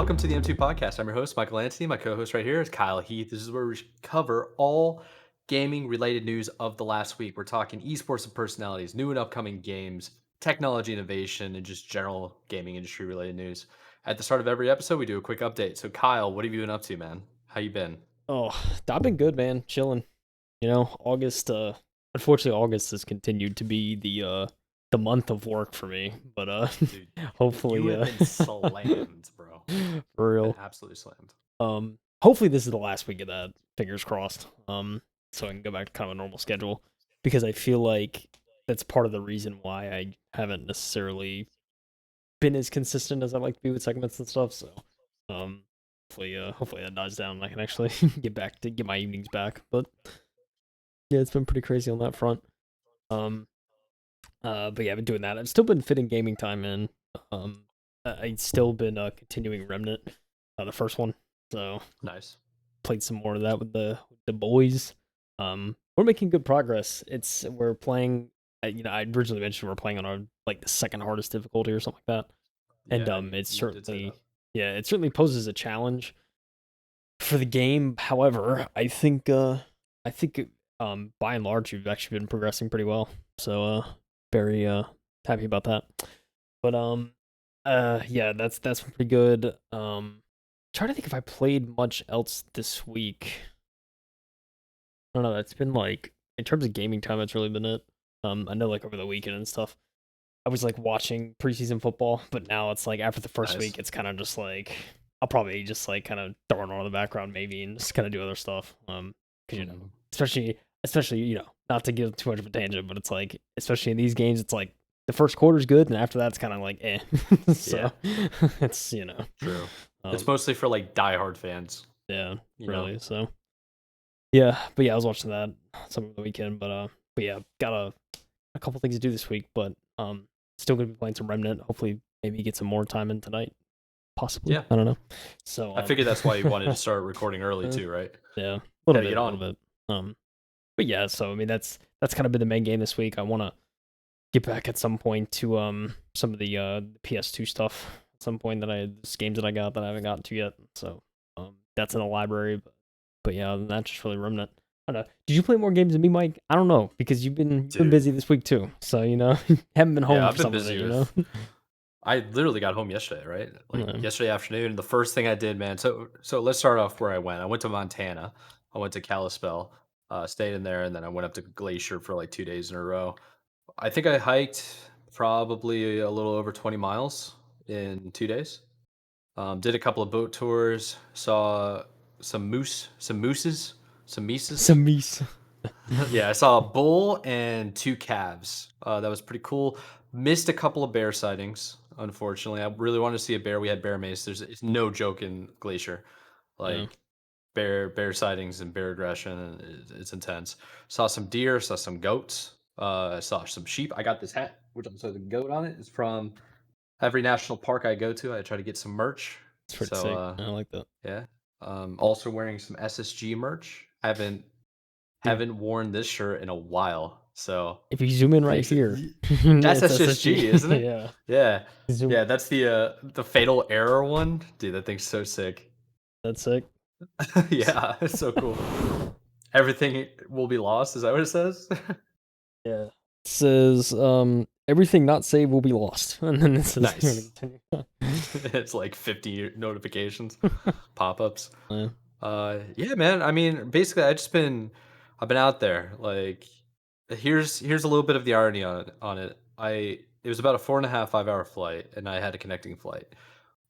welcome to the M2 podcast. I'm your host, Michael Anthony. My co-host right here is Kyle Heath. This is where we cover all gaming related news of the last week. We're talking esports and personalities, new and upcoming games, technology innovation, and just general gaming industry related news. At the start of every episode, we do a quick update. So Kyle, what have you been up to, man? How you been? Oh, I've been good, man. Chilling. August. Unfortunately, August has continued to be the month of work for me. But Dude, you hopefully, have been slammed, bro. for Been real. absolutely slammed. Hopefully this is the last week of that. Fingers crossed. So I can go back to kind of a normal schedule because I feel like that's part of the reason why I haven't necessarily been as consistent as I'd like to be with segments and stuff. So, um, hopefully that dies down and I can actually get my evenings back. But yeah, it's been pretty crazy on that front. Um, but yeah, I've been doing that. I've still been fitting gaming time in. I've still been continuing Remnant, the first one. So Nice. played some more of that with the boys. We're making good progress. We're playing. I originally mentioned we're playing on our the second hardest difficulty or something like that, and Yeah, you, it's you did say certainly that. yeah, it certainly poses a challenge for the game. However, I think by and large we've actually been progressing pretty well. So very happy about that. But yeah, that's been pretty good. Trying to think if I played much else this week. I don't know. That's been in terms of gaming time, that's really been it. I know over the weekend and stuff, I was watching preseason football, but now it's after the first Nice. week, it's kind of just I'll probably just kind of throw it on in the background maybe and just kind of do other stuff. Because Mhm. especially not to give too much of a tangent, but it's especially in these games, it's the first quarter's good, and after that, it's kind of eh. Yeah. So it's True. It's um mostly for diehard fans, yeah, you know. really. So yeah, but yeah, I was watching that some of the weekend, but yeah, got a couple things to do this week, but still gonna be playing some Remnant. Hopefully, maybe get some more time in tonight. Possibly, Yeah. I don't know. So I figured that's why you wanted to start recording early uh, too, right? yeah, Gotta get a little on. bit. But yeah, so I mean that's kind of been the main game this week. I want to get back at some point to some of the PS2 stuff at some point these games that I got that I haven't gotten to yet. So that's in the library, but yeah, that's just really Remnant. I don't know. Did you play more games than me, Mike? I don't know because you've been Dude. busy this week too. So haven't been Yeah, home I've for been some of it. busy with I literally got home yesterday, right? Yeah. Yesterday afternoon. The first thing I did, man. So let's start off where I went. I went to Montana. I went to Kalispell, stayed in there, and then I went up to Glacier for 2 days in a row. I think I hiked probably a little over 20 miles in 2 days. Did a couple of boat tours, saw some mooses, some mises. Some meese. Yeah, I saw a bull and two calves. That was pretty cool. Missed a couple of bear sightings, unfortunately. I really wanted to see a bear. We had bear mace. It's no joke in Glacier. Yeah. Like bear sightings and bear aggression, and it's intense. Saw some deer, saw some goats, I saw some sheep. I got this hat, which also the goat on it. It's from every national park I go to. I try to get some merch. It's pretty So sick. I like that. yeah. Also wearing some SSG merch. Dude, Haven't worn this shirt in a while, so if you zoom in pretty right excited. here, That's it's SSG, SSG. isn't it? Yeah. Yeah, Zoom. yeah. That's the Fatal Error one, dude. That thing's so sick. That's sick. S- Yeah, it's so cool. Everything will be lost. Is that what it says? Yeah. It says everything not saved will be lost. And then it says here to Nice. continue. It's like 50 notifications, pop-ups. Yeah. Yeah, man. I mean, basically, I've been out there. Here's a little bit of the irony on it. It was about a 4.5 5 hour flight, and I had a connecting flight.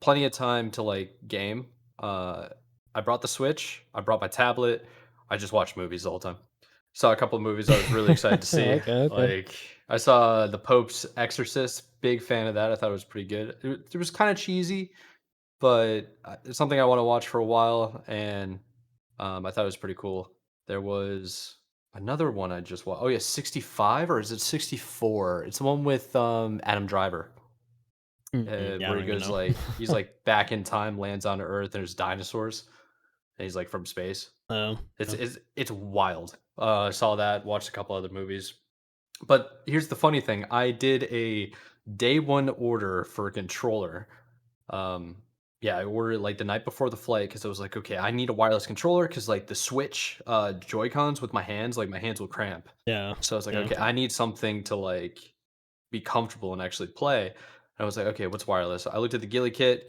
Plenty of time to game. Uh, I brought the Switch. I brought my tablet. I just watched movies the whole time. Saw a couple of movies I was really excited to see. Okay, okay. Like I saw The Pope's Exorcist. Big fan of that. I thought it was pretty good. It was kind of cheesy, but it's something I want to watch for a while, and I thought it was pretty cool. There was another one I just watched. Oh yeah, 65 or is it 64? It's the one with Adam Driver, Yeah, I where he don't even goes know. he's back in time, lands on Earth, and there's dinosaurs, and he's from space. Oh, It's yeah. it's it's wild. I saw that, watched a couple other movies. But here's the funny thing: I did a day one order for a controller. Um, Yeah, I ordered it, like, the night before the flight because I was like, "Okay, I need a wireless controller because like, the Switch, Joy-Cons with my hands, like, my hands will cramp." Yeah. So I was like, Yeah. "Okay, I need something to, like, be comfortable and actually play." And I was like, "Okay, what's wireless?" I looked at the Ghillie Kit,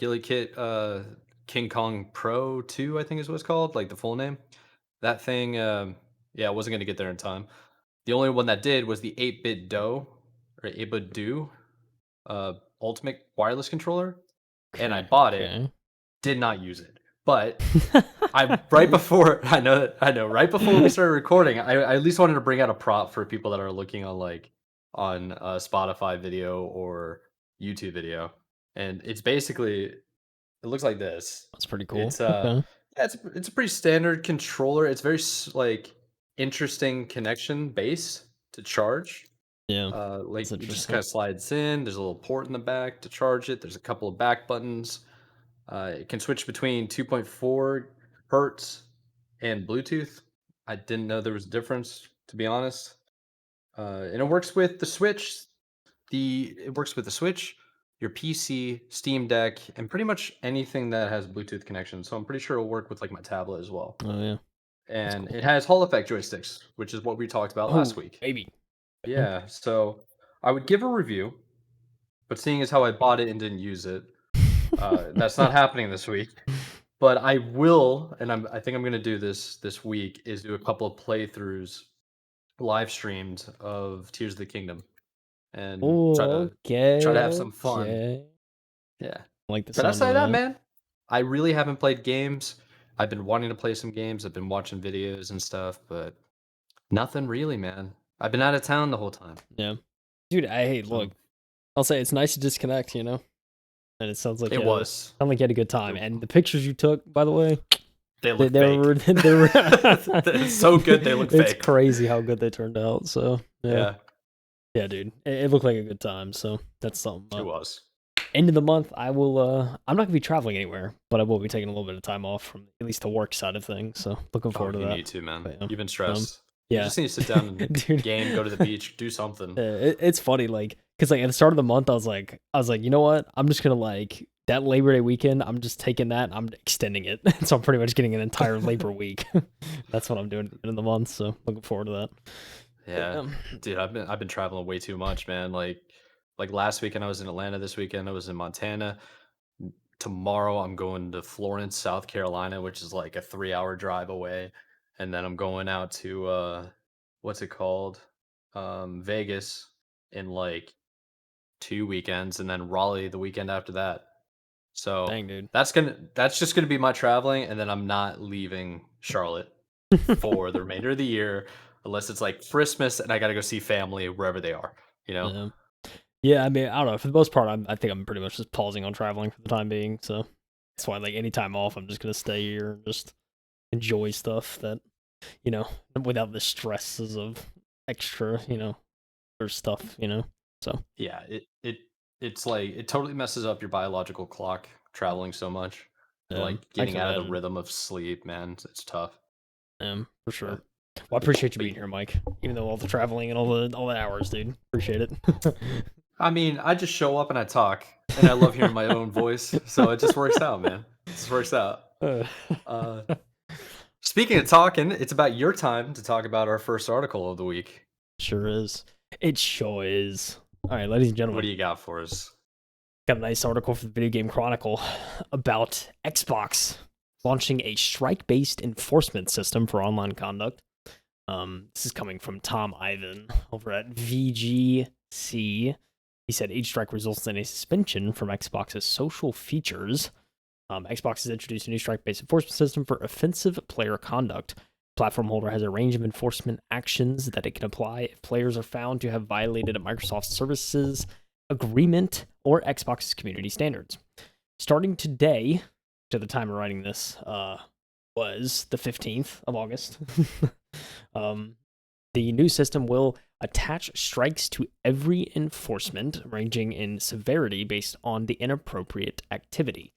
King Kong Pro 2, I think is what it's called, like, the full name. That thing, yeah, I wasn't gonna get there in time. The only one that did was the 8-bit Do or 8-bit Do, Ultimate wireless controller, and I Okay. bought it, Okay. did not use it. But I right before I know, right before we started recording, I at least wanted to bring out a prop for people that are looking on, like, on, Spotify video or YouTube video, and it's basically it looks like this. That's pretty cool. It's, Okay. yeah, it's a pretty standard controller. It's very like, interesting connection base to charge. Yeah. Like, That's it just interesting. kinda slides in, there's a little port in the back to charge it, there's a couple of back buttons. It can switch between 2.4 hertz and Bluetooth. I didn't know there was a difference, to be honest. And it works with the Switch. It works with the Switch, your PC, Steam Deck, and pretty much anything that has Bluetooth connection. So I'm pretty sure it'll work with like my tablet as well. Oh yeah. That's And cool. it has Hall effect joysticks, which is what we talked about last Oh, week. baby. Okay. Yeah, so I would give a review, but seeing as how I bought it and didn't use it, that's not happening this week. But I will, and I think I'm gonna do this week, is do a couple of playthroughs live streamed of Tears of the Kingdom and Oh, try to okay. have some fun. Okay. Yeah. I like the But sound outside of of that, that. man, I really haven't played games. I've been wanting to play some games. I've been watching videos and stuff, but nothing really, man. I've been out of town the whole time. Yeah. Dude, I hey, look, So I'll say it's nice to disconnect, you know? And it sounds like it was. sound like you had a good time. It- And the pictures you took, by the way, They they, look they were fake. they were It's so good they look it's fake. crazy how good they turned out. So yeah. Yeah, Yeah, dude. It looked like a good time. So that's something. it was. End of the month, I will I'm not gonna be traveling anywhere, but I will be taking a little bit of time off from at least the work side of things. So looking Oh, forward to you that. need to, man. But, You've been um stressed. You yeah. just need to sit down and Dude. game, go to the beach, do something. It's funny, like, cause like at the start of the month, I was like, you know what? I'm just gonna like that Labor Day weekend. I'm just taking that. And I'm extending it, so I'm pretty much getting an entire Labor week. That's what I'm doing at the end of the month. So looking forward to that. But, Yeah, dude, I've been traveling way too much, man. Like last weekend I was in Atlanta. This weekend I was in Montana. Tomorrow I'm going to Florence, South Carolina, which is like a 3-hour drive away, and then I'm going out to what's it called, Vegas in like 2 weekends, and then Raleigh the weekend after that. So dang, dude. that's just gonna be my traveling, and then I'm not leaving Charlotte for the remainder of the year unless it's like Christmas and I gotta go see family wherever they are, you know? Yeah. Yeah, I mean, I don't know. For the most part, I think I'm pretty much just pausing on traveling for the time being. So that's why, like, any time off, I'm just gonna stay here and just enjoy stuff that you know, without the stresses of extra, or stuff, So Yeah, it's like it totally messes up your biological clock traveling so much. yeah, Like I getting can out of the imagine. rhythm of sleep, man. It's tough. For sure. But Well, I appreciate you but being here, Mike. Even though all the traveling and all the hours, dude. Appreciate it. I mean, I just show up and I talk and I love hearing my own voice. So it just works out, man. It just works out. Uh, Uh Speaking of talking, it's about your time to talk about our first article of the week. sure is. It sure is. All right, ladies and What gentlemen, do you got for us? got a nice article from the Video Game Chronicle about Xbox launching a strike-based enforcement system for online conduct. This is coming from Tom Ivan over at VGC. He said each strike results in a suspension from Xbox's social features. Xbox has introduced a new strike-based enforcement system for offensive player conduct. Platform holder has a range of enforcement actions that it can apply if players are found to have violated a Microsoft Services Agreement or Xbox's community standards. Starting today, to the time of writing this, was the 15th of August. The new system will attach strikes to every enforcement, ranging in severity based on the inappropriate activity.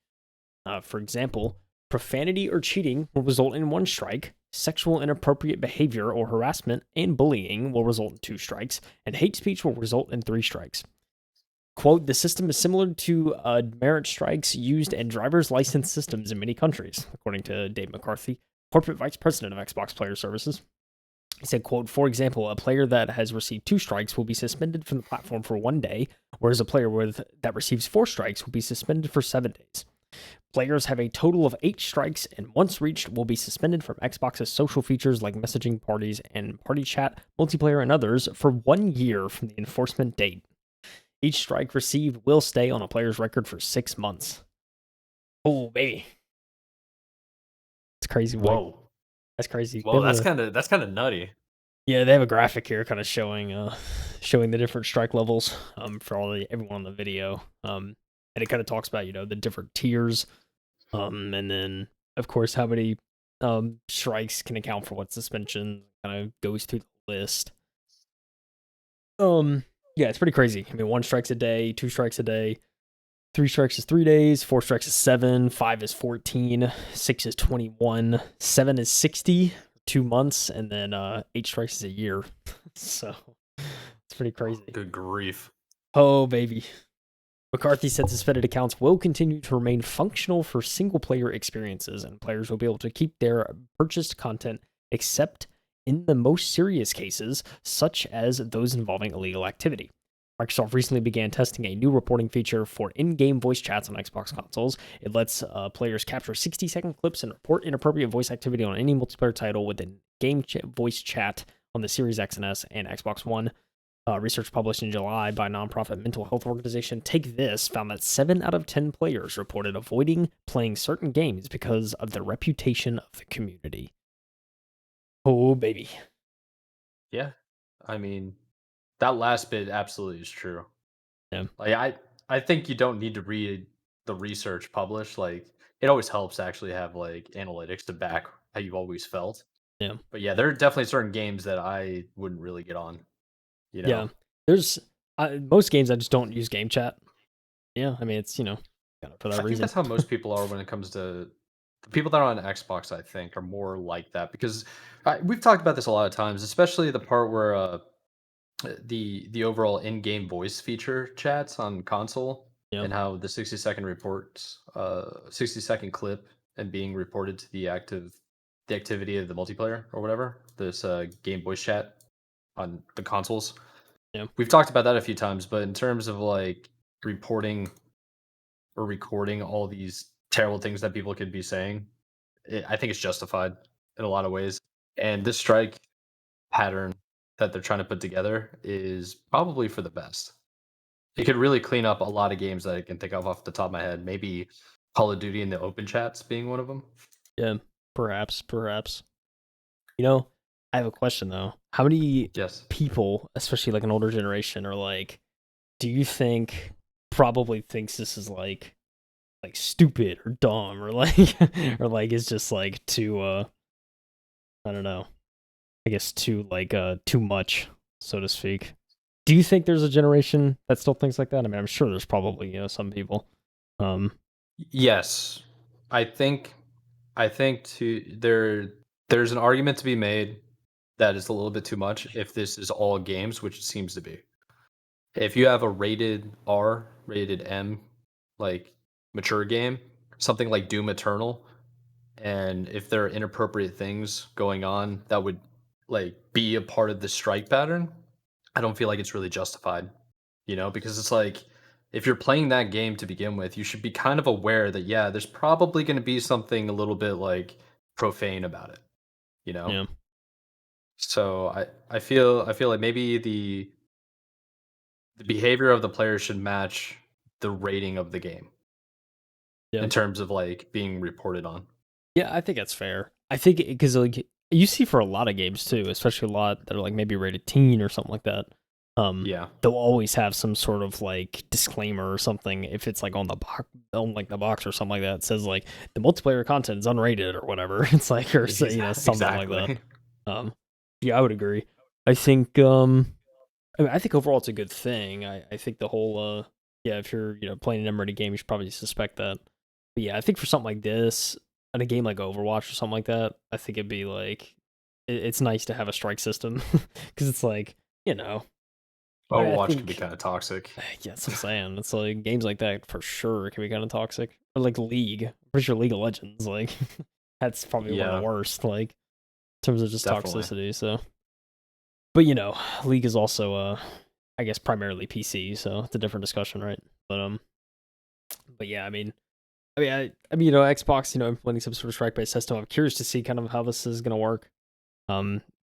For example, profanity or cheating will result in 1 strike, sexual inappropriate behavior or harassment and bullying will result in 2 strikes, and hate speech will result in 3 strikes. Quote, the system is similar to merit strikes used in driver's license systems in many countries, according to Dave McCarthy, corporate vice president of Xbox Player Services. He said, quote, for example, a player that has received 2 strikes will be suspended from the platform for 1 day, whereas a player that receives 4 strikes will be suspended for 7 days. Players have a total of 8 strikes, and once reached, will be suspended from Xbox's social features like messaging parties and party chat, multiplayer, and others for 1 year from the enforcement date. Each strike received will stay on a player's record for 6 months. Oh, baby. It's crazy, Mike. Whoa. That's crazy. Whoa, that's kind of nutty. Yeah, they have a graphic here kind of showing the different strike levels for everyone on the video. And it kind of talks about, the different tiers. And then of course how many strikes can account for what suspension, kind of goes through the list. Yeah, it's pretty crazy. I mean, 1 strike's a day, 2 strikes a day, 3 strikes is 3 days, 4 strikes is 7, 5 is 14, 6 is 21, 7 is 60, 2 months, and then 8 strikes is a year. So it's pretty crazy. Good grief. Oh, baby. McCarthy said suspended accounts will continue to remain functional for single player experiences, and players will be able to keep their purchased content except in the most serious cases, such as those involving illegal activity. Microsoft recently began testing a new reporting feature for in-game voice chats on Xbox consoles. It lets players capture 60-second clips and report inappropriate voice activity on any multiplayer title within game voice chat on the Series X and S and Xbox One. Research published in July by nonprofit mental health organization Take This found that 7 out of 10 players reported avoiding playing certain games because of the reputation of the community. Oh, baby. Yeah. I mean, that last bit absolutely is true. Yeah. Like I think you don't need to read the research published. Like it always helps to actually have like analytics to back how you've always felt. Yeah. But yeah, there are definitely certain games that I wouldn't really get on, you know. Yeah. There's most games I just don't use game chat. Yeah. I mean, it's, kind of for that I think reason. that's how most people are when it comes to the people that are on Xbox, I think, are more like that because we've talked about this a lot of times, especially the part where the overall in-game voice feature chats on console Yeah. and how the 60-second reports 60-second clip and being reported to the activity of the multiplayer or whatever this game voice chat on the consoles. Yeah. We've talked about that a few times, but in terms of like reporting or recording all these terrible things that people could be saying, I think it's justified in a lot of ways. And this strike pattern that they're trying to put together is probably for the best. It could really clean up a lot of games that I can think of off the top of my head. Maybe Call of Duty in the open chats being one of them. Yeah. Perhaps. I have a question though. How many Yes. people, especially like an older generation, are like, do you think probably thinks this is like stupid or dumb or like or like it's just like too I don't know. I guess too too much, so to speak. Do you think there's a generation that still thinks like that? I mean, I'm sure there's probably, some people. Um Yes. I think there's an argument to be made that is a little bit too much if this is all games, which it seems to be. If you have a rated R, rated M, like mature game, something like Doom Eternal, and if there are inappropriate things going on that would like be a part of the strike pattern, I don't feel like it's really justified, because it's like if you're playing that game to begin with, you should be kind of aware that yeah, there's probably going to be something a little bit like profane about it, you know? yeah. So I feel like maybe the behavior of the player should match the rating of the game Yeah. in terms of like being reported on. Yeah, I think that's fair. I think because like you see for a lot of games too, especially a lot that are like maybe rated teen or something like that. Yeah. They'll always have some sort of like disclaimer or something if it's like on like the box or something like that. It says like the multiplayer content is unrated or whatever. It's like or something like that. Exactly. Um, yeah, I would agree. I think I think overall it's a good thing. I think the whole yeah, if you're playing an M-rated game, you should probably suspect that. But yeah, I think for something like this, in a game like Overwatch or something like that, I think it'd be like it's nice to have a strike system because it's like you know I Overwatch can be think kind of toxic. yeah, that's what I'm saying. It's like games like that for sure can be kind of toxic. Or like League. I'm pretty sure League of Legends, like that's probably one of the Yeah, worst, like in terms of just definitely. toxicity. So, but League is also I guess primarily PC, so it's a different discussion, right? But yeah, Xbox, implementing some sort of strike-based system. I'm curious to see kind of how this is gonna work.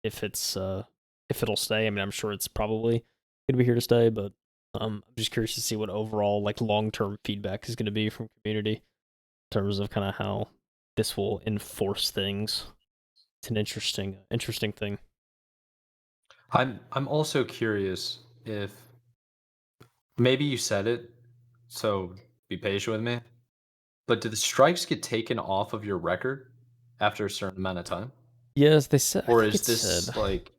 If if it'll stay. I mean, I'm sure it's probably gonna be here to stay, but I'm just curious to see what overall like long-term feedback is gonna be from community in terms of kind of how this will enforce things. It's an interesting thing. I'm also curious if maybe you said it, so be patient with me. But do the strikes get taken off of your record after a certain amount of time? Yes, they said. I Or think is it this said like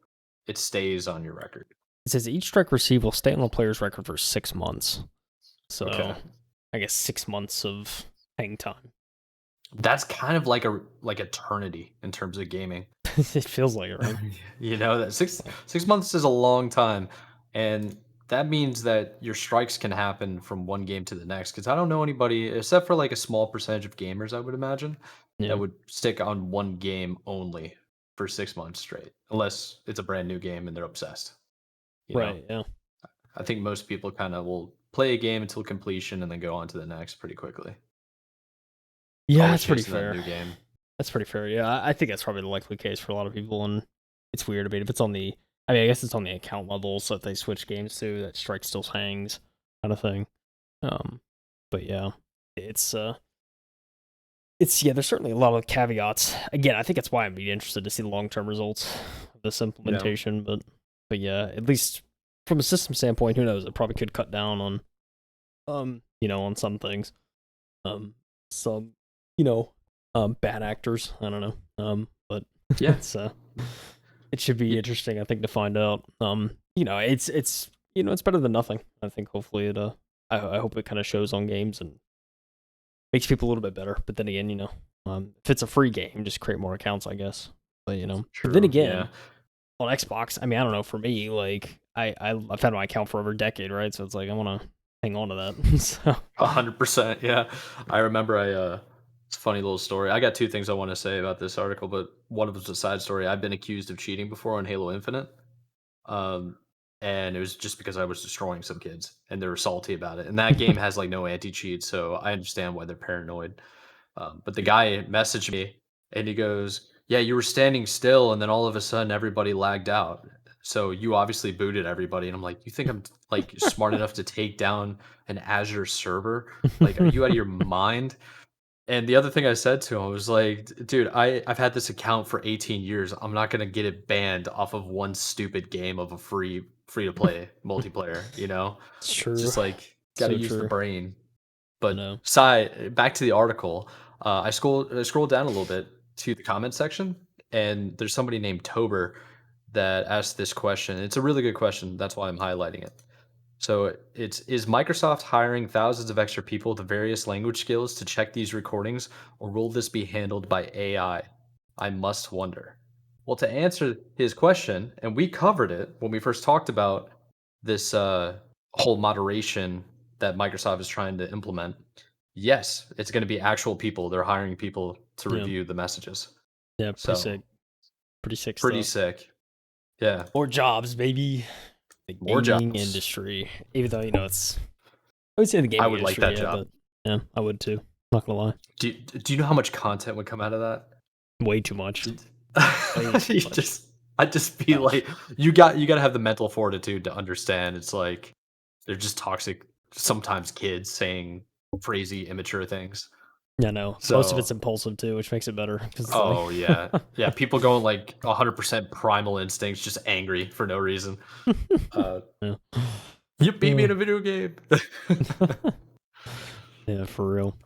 it stays on your record? it says each strike received will stay on the player's record for 6 months. Okay. So I guess 6 months of hang time. That's kind of like eternity in terms of gaming. It feels like it, right? That six months is a long time, and that means that your strikes can happen from one game to the next. Because I don't know anybody, except for like a small percentage of gamers, I would imagine, that Yeah. would stick on one game only for 6 months straight, unless it's a brand new game and they're obsessed. You know, Right. Yeah. I think most people kind of will play a game until completion and then go on to the next pretty quickly. Yeah, Always that's pretty chasing that fair. new game. That's pretty fair. Yeah, I think that's probably the likely case for a lot of people, and it's weird. I mean, if it's on the, I mean, I guess it's on the account level, so if they switch games to that strike still hangs, kind of thing. Um, but yeah, it's yeah. There's certainly a lot of caveats. Again, I think that's why I'm be interested to see the long term results of this Yeah, implementation. But yeah, at least from a system standpoint, who knows? It probably could cut down on on some things. Some you know bad actors. I don't know. But yeah, it's it should be y- interesting, I think, to find out. It's it's better than nothing. I think hopefully I hope it kind of shows on games and makes people a little bit better. But then again, if it's a free game, just create more accounts, I guess. But but then true. Yeah, again, on Xbox, I mean, I don't know. For me, like I've had my account for over a decade, right? So it's like I want to hang on to that. So 100%. Yeah, I remember. It's a funny little story. I got two things I want to say about this article, but one of them's a side story. I've been accused of cheating before on Halo Infinite, um, and it was just because I was destroying some kids, and they were salty about it. And that game has like no anti cheat, so I understand why they're paranoid. But the guy messaged me and he goes, "Yeah, you were standing still, and then all of a sudden everybody lagged out. So you obviously booted everybody." And I'm like, "You think I'm like smart enough to take down an Azure server? Like, are you out of your mind?" And the other thing I said to him was like, Dude, I've had this account for 18 years. I'm not gonna get it banned off of one stupid game of a free to play multiplayer, you know? it's true, Just like gotta so use the true. brain." I But know. back to the article. I scrolled down a little bit to the comment section, and there's somebody named Tober that asked this question. It's a really good question. That's why I'm highlighting it. So it's is Microsoft hiring thousands of extra people with various language skills to check these recordings, or will this be handled by AI? I must wonder. Well, to answer his question, and we covered it when we first talked about this whole moderation that Microsoft is trying to implement. Yes, it's going to be actual people. They're hiring people to Yeah, review the messages. yeah, So pretty sick pretty stuff. sick. Yeah, More jobs, baby. The more gaming jobs. industry, even though I would say the I gaming would like industry, that yeah, job. but yeah, I would too. Not gonna lie, Do you know how much content would come out of that? way too much, Did way too you much. just I'd just be Gosh, like, you gotta have the mental fortitude to understand it's like they're just toxic, sometimes kids saying crazy, immature things. yeah, no, most of it's So impulsive too, which makes it better because it's like, oh, yeah. Yeah, people going like 100% primal instincts, just angry for no reason. Uh, yeah, "You beat me Uh, in a video game." yeah, for real.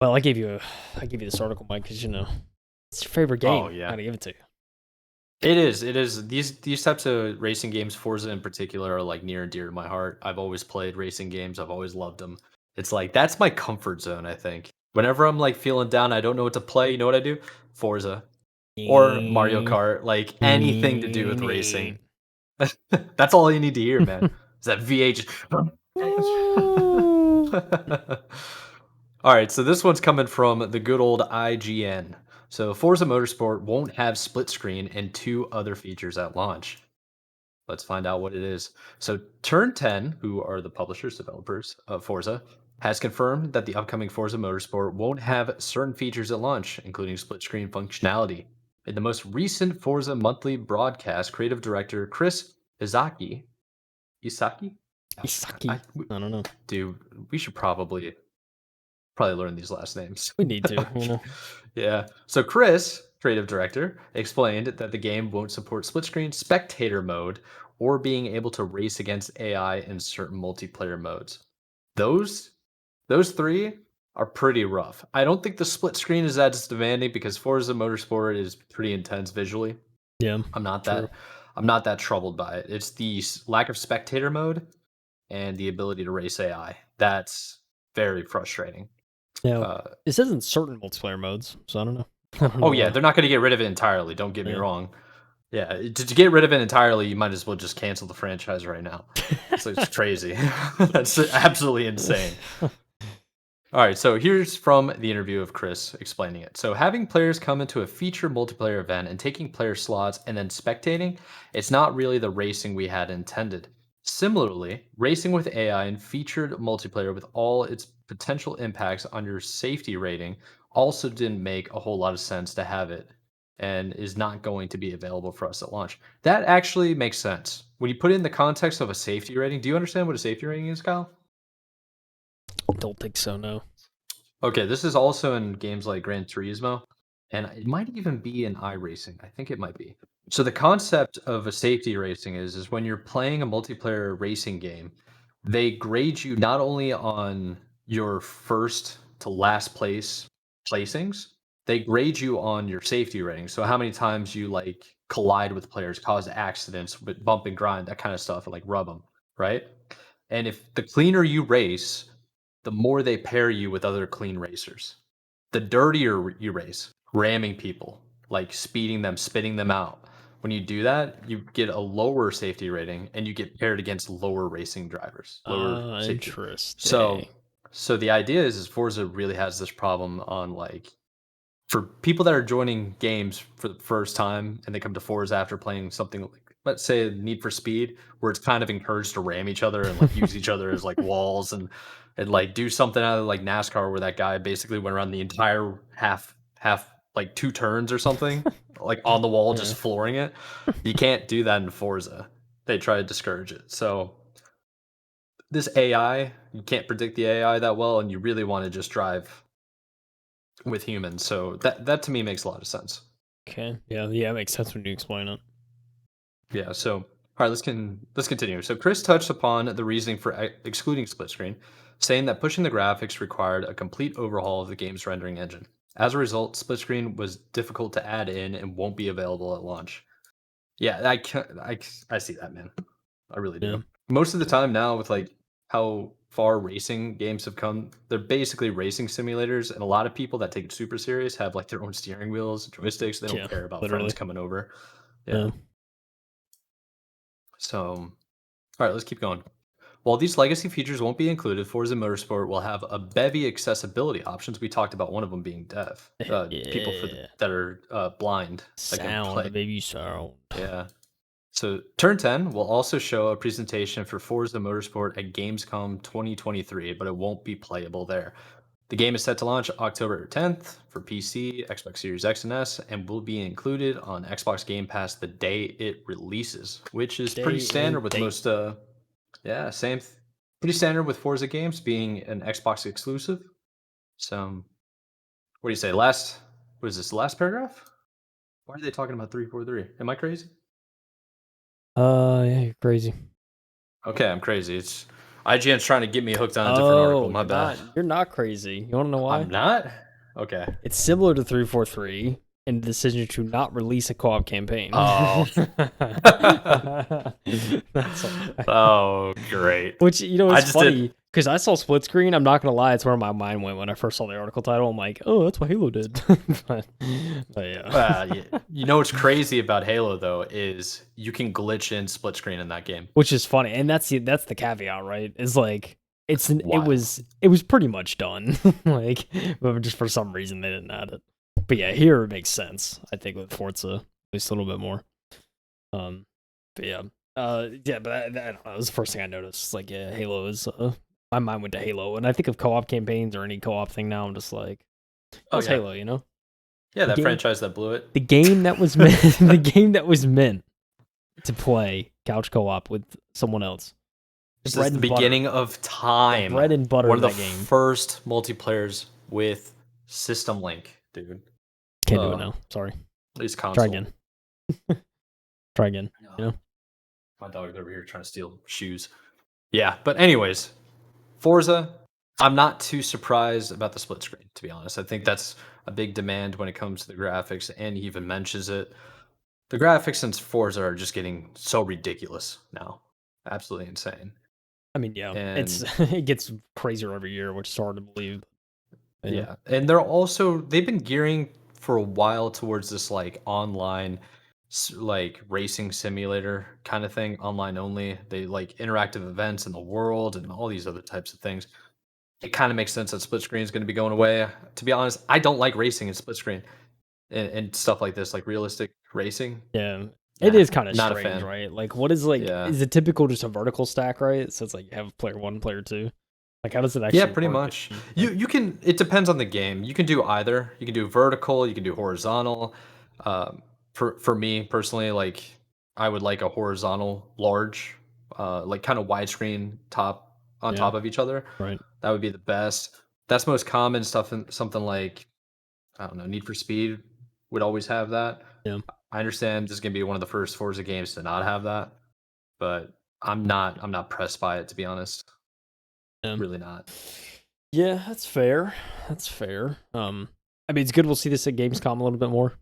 Well, I gave you this article, Mike, because it's your favorite Oh, game. I yeah. gotta give it to you. It is. These types of racing games, Forza in particular, are like near and dear to my heart. I've always played racing games. I've always loved them. It's like that's my comfort zone, I think. Whenever I'm like feeling down, I don't know what to play, you know what I do? Forza or Mario Kart, like anything to do with racing. That's all you need to hear, man. Is that VH? Ooh. All right, so this one's coming from the good old IGN. So Forza Motorsport won't have split screen and two other features at launch. Let's find out what it is. So Turn 10, who are the publishers, developers of Forza, has confirmed that the upcoming Forza Motorsport won't have certain features at launch, including split screen functionality. In the most recent Forza monthly broadcast, creative director Chris Isaki? Isaki. I don't know. Dude, we should probably learn these last names. We need to, Yeah. So Chris, creative director, explained that the game won't support split screen spectator mode or being able to race against AI in certain multiplayer modes. Those those three are pretty rough. I don't think the split screen is as demanding because Forza Motorsport is pretty intense visually. Yeah, I'm not true. that I'm not that troubled by it. It's the lack of spectator mode and the ability to race AI. That's very frustrating. Now, Uh, it says in certain multiplayer modes, so I don't know. I don't oh know. yeah, they're not going to get rid of it entirely. Don't get me Yeah. wrong. Yeah, to get rid of it entirely, you might as well just cancel the franchise right now. It's crazy. That's absolutely insane. All right, so here's from the interview of Chris explaining it. So, having players come into a feature multiplayer event and taking player slots and then spectating, it's not really the racing we had intended. Similarly, racing with AI and featured multiplayer with all its potential impacts on your safety rating also didn't make a whole lot of sense to have it and is not going to be available for us at launch. That actually makes sense. When you put it in the context of a safety rating, do you understand what a safety rating is, Kyle? Don't think so, no. Okay, this is also in games like Gran Turismo, and it might even be in iRacing. I think it might be. So the concept of a safety racing is when you're playing a multiplayer racing game, they grade you not only on your first to last placings, they grade you on your safety rating. So how many times you like collide with players, cause accidents, with bump and grind, that kind of stuff, and like rub them, right? And if the cleaner you race, the more they pair you with other clean racers. The dirtier you race, ramming people, like speeding them, spitting them out. When you do that, you get a lower safety rating and you get paired against lower racing drivers, lower safety. Interesting. So the idea is Forza really has this problem on like for people that are joining games for the first time and they come to Forza after playing something like let's say Need for Speed, where it's kind of encouraged to ram each other and like use each other as like walls and like do something out of like NASCAR where that guy basically went around the entire half like two turns or something, like on the wall Yeah. just flooring it. You can't do that in Forza. They try to discourage it. So this AI, you can't predict the AI that well, and you really want to just drive with humans. So that to me makes a lot of sense. Okay. Yeah, yeah, it makes sense when you explain it. Yeah. So all right, let's continue. So Chris touched upon the reasoning for excluding split screen, saying that pushing the graphics required a complete overhaul of the game's rendering engine. As a result, split screen was difficult to add in and won't be available at launch. Yeah, I see that, man. I really Yeah. do. Most of the time now, with like how far racing games have come, they're basically racing simulators, and a lot of people that take it super serious have like their own steering wheels, joysticks. They don't Yeah. care about friends Literally. coming over. Yeah. Yeah. So, all right, let's keep going. While these legacy features won't be included, Forza Motorsport will have a bevy accessibility options. We talked about one of them being deaf. People Yeah. that are blind that can Sound, play. baby sound. Yeah. So Turn 10 will also show a presentation for Forza Motorsport at Gamescom 2023, but it won't be playable there. The game is set to launch October 10th for PC, Xbox Series X and S, and will be included on Xbox Game Pass the day it releases, which is pretty Day standard and with date. most yeah, pretty standard with Forza games being an Xbox exclusive. So, what do you say? What is this? The last paragraph? Why are they talking about 343? Am I crazy? Yeah, you're crazy. Okay, I'm crazy. It's IGN's trying to get me hooked on a different article. Oh, My bad. you're not crazy. You wanna know why? I'm not? Okay. It's similar to 343, and the decision to not release a co-op campaign. Oh. That's all. Oh, great. Which, you know, I it's just did. funny because I saw split screen. I'm not gonna lie, it's where my mind went when I first saw the article title. I'm like, oh, that's what Halo did. but yeah. You know what's crazy about Halo though is you can glitch in split screen in that game. Which is funny, and that's the caveat, right? Is like it Wild. was pretty much done, like, but just for some reason they didn't add it. But yeah, here it makes sense. I think with Forza, at least a little bit more. But yeah, yeah, but I don't know, that was the first thing I noticed. It's like, yeah, Halo is. My mind went to Halo, and I think of co-op campaigns or any co-op thing now. I'm just like, Oh it's yeah, Halo, you know? yeah. That game- franchise that blew it. The game that was meant, the game that was meant to play couch co-op with someone else. This is the beginning of time. Bread and butter One of of the that game. first multiplayers with system link, dude. Can't do it now. Sorry. At least console. Try again. Try again. You know? My dog's over here trying to steal shoes. Yeah, but anyways, Forza, I'm not too surprised about the split screen, to be honest. I think that's a big demand when it comes to the graphics, and he even mentions it. The graphics in Forza are just getting so ridiculous now. Absolutely insane. I mean, yeah, And it gets crazier every year, which is hard to believe. yeah, and they've been gearing for a while towards this like online like racing simulator kind of thing, online only. They like interactive events in the world and all these other types of things. It kind of makes sense that split screen is going to be going away. To be honest, I don't like racing in split screen and stuff like this, like realistic racing. Yeah. It is kind of not a strange, fan. right? Like, what is like? Yeah. Is it typical just a vertical stack, right? So it's like you have player one, player two. Like, how does it actually? Yeah, pretty work? much. You can. It depends on the game. You can do either. You can do vertical. You can do horizontal. For me personally, like I would like a horizontal, large, like kind of widescreen top on top of each other. Right. That would be the best. That's most common stuff. In something like I don't know, Need for Speed would always have that. Yeah. I understand this is gonna be one of the first Forza games to not have that, but I'm not pressed by it, to be honest. Yeah. Really not. Yeah, that's fair. That's fair. I mean, it's good we'll see this at Gamescom a little bit more.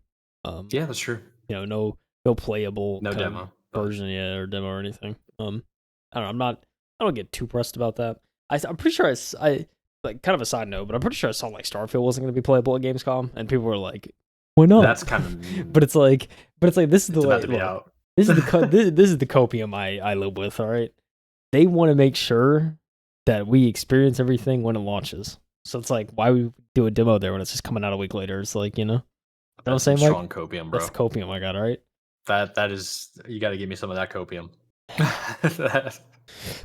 Yeah, that's true. You know, no playable No kind of demo, but version yet or demo or anything. I don't know. I don't get too pressed about that. I'm pretty sure I like, kind of a side note, but I'm pretty sure I saw like Starfield wasn't going to be playable at Gamescom, and people were like, "Why not?" that's kind of. but it's like this is the It's way. about to be Look, out. this is the this is the copium I live with. All right, they want to make sure that we experience everything when it launches. So it's like, why we do a demo there when it's just coming out a week later? It's like, you know what I'm saying, Mike? Strong copium, bro. That's the copium I got. All right. That is. You got to give me some of that copium.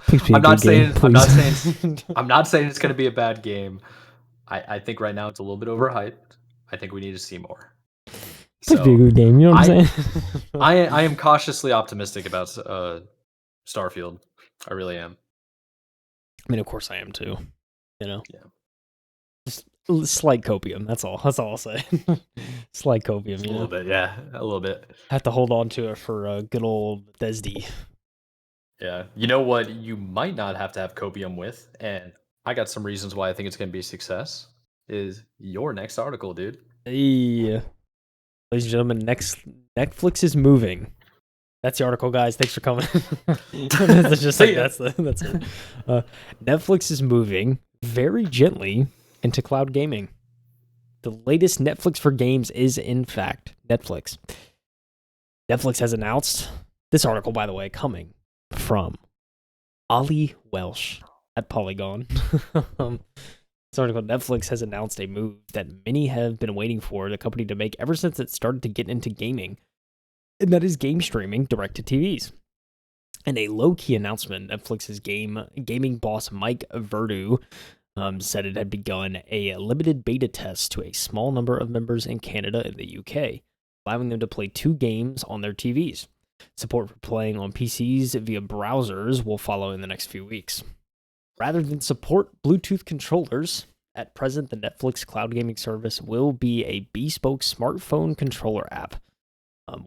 Please be a I'm not good game, saying. I'm not please. saying. I'm not saying it's going to be a bad game. I think right now it's a little bit overhyped. I think we need to see more. Please be a good game. You know what I'm saying? I am cautiously optimistic about Starfield. I really am. I mean, of course I am too. You know. Yeah. Just slight copium. That's all. That's all I'll say. Slight copium. A You little know? bit, yeah, a little bit. Have to hold on to it for good old Desdi. Yeah. You know what you might not have to have copium with, and I got some reasons why I think it's going to be a success, is your next article, dude. Hey, ladies and gentlemen, Netflix is moving. That's the article, guys. Thanks for coming. That's just like, that's it. Netflix is moving very gently into cloud gaming. The latest Netflix for games is, in fact, Netflix. Netflix has announced this article, by the way, coming from Ollie Welsh at Polygon. This article, Netflix has announced a move that many have been waiting for the company to make ever since it started to get into gaming, and that is game streaming direct to TVs. In a low-key announcement, Netflix's gaming boss Mike Verdu said it had begun a limited beta test to a small number of members in Canada and the UK, allowing them to play 2 games on their TVs. Support for playing on PCs via browsers will follow in the next few weeks. Rather than support Bluetooth controllers, at present the Netflix cloud gaming service will be a bespoke smartphone controller app,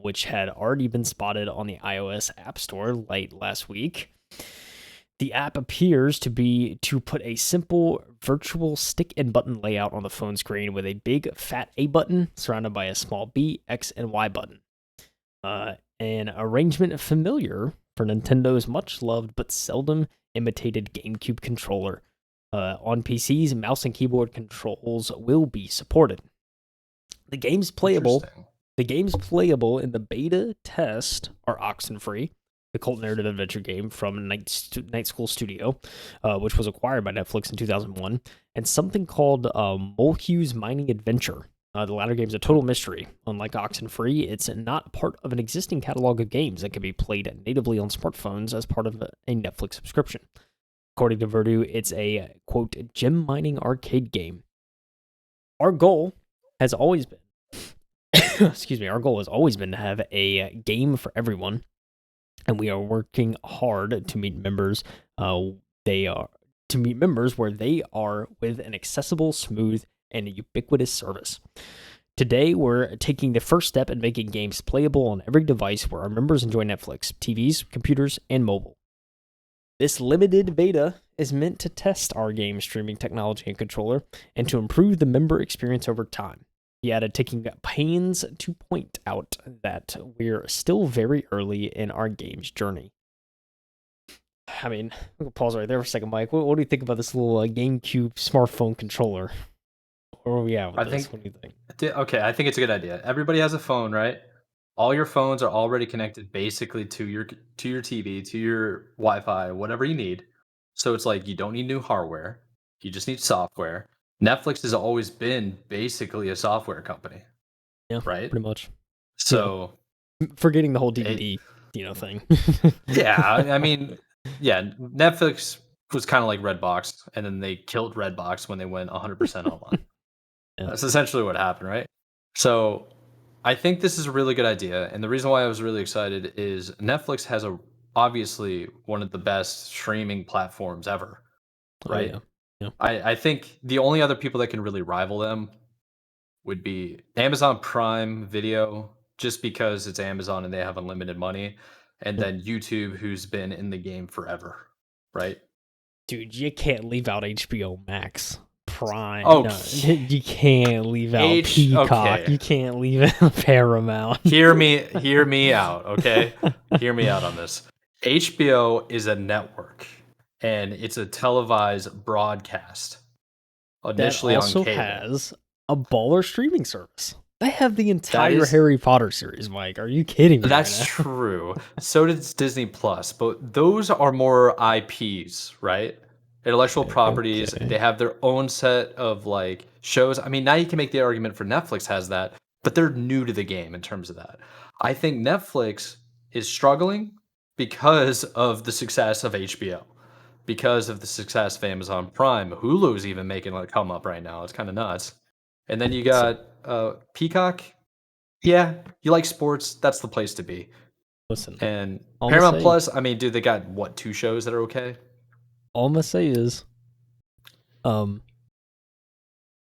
which had already been spotted on the iOS App Store late last week. The app appears to put a simple virtual stick and button layout on the phone screen with a big fat A button surrounded by a small B, X, and Y button. An arrangement familiar for Nintendo's much loved but seldom imitated GameCube controller. On PCs, mouse and keyboard controls will be supported. The games playable, Interesting. the games playable in the beta test are Oxenfree, the cult narrative adventure game from Night School Studio, which was acquired by Netflix in 2001, and something called Molecule's Mining Adventure. The latter game is a total mystery. Unlike Oxenfree, it's not part of an existing catalog of games that can be played natively on smartphones as part of a Netflix subscription. According to Verdu, it's a, quote, gem mining arcade game. Our goal has always been, excuse me, our goal has always been to have a game for everyone, and we are working hard to meet members. They are to meet members where they are with an accessible, smooth, and ubiquitous service. Today, we're taking the first step in making games playable on every device where our members enjoy Netflix, TVs, computers, and mobile. This limited beta is meant to test our game streaming technology and controller and to improve the member experience over time. He added, taking pains to point out that we're still very early in our game's journey. I mean, we'll pause right there for a second, Mike. What do you think about this little GameCube smartphone controller? Where are we at with I this? think What do you think? okay, I think it's a good idea. Everybody has a phone, right? All your phones are already connected basically to your TV, to your Wi-Fi, whatever you need. So it's like you don't need new hardware. You just need software. Netflix has always been basically a software company, Yeah, right? pretty much. You know, So forgetting the whole it, DVD, thing. yeah, I mean, yeah, Netflix was kind of like Redbox, and then they killed Redbox when they went 100% online. Yeah. That's essentially what happened, right? So I think this is a really good idea, and the reason why I was really excited is Netflix has obviously one of the best streaming platforms ever, Oh right? yeah. Yeah. I think the only other people that can really rival them would be Amazon Prime Video, just because it's Amazon and they have unlimited money, and Yep. then YouTube, who's been in the game forever, right? Dude, you can't leave out HBO Max. Prime. No, Okay. you can't leave out Peacock. Okay. You can't leave out Paramount. Hear me out, okay? Hear me out on this. HBO is a network and it's a televised broadcast That initially on also cable. has a baller streaming service. They have the That entire is Harry Potter series, Mike. Are you kidding me right that's now? true. So does Disney Plus, but those are more IPs, right? Intellectual properties. Okay. They have their own set of like shows. I mean, now you can make the argument for Netflix has that, but they're new to the game in terms of that. I think Netflix is struggling because of the success of HBO, because of the success of Amazon Prime. Hulu's even making a come up right now. It's kind of nuts. And then you Listen, got Peacock. Yeah, you like sports, that's the place to be. listen. And All I'm gonna Paramount say, Plus, I mean, dude, they got what, 2 shows that are okay? all I'm gonna say is, um,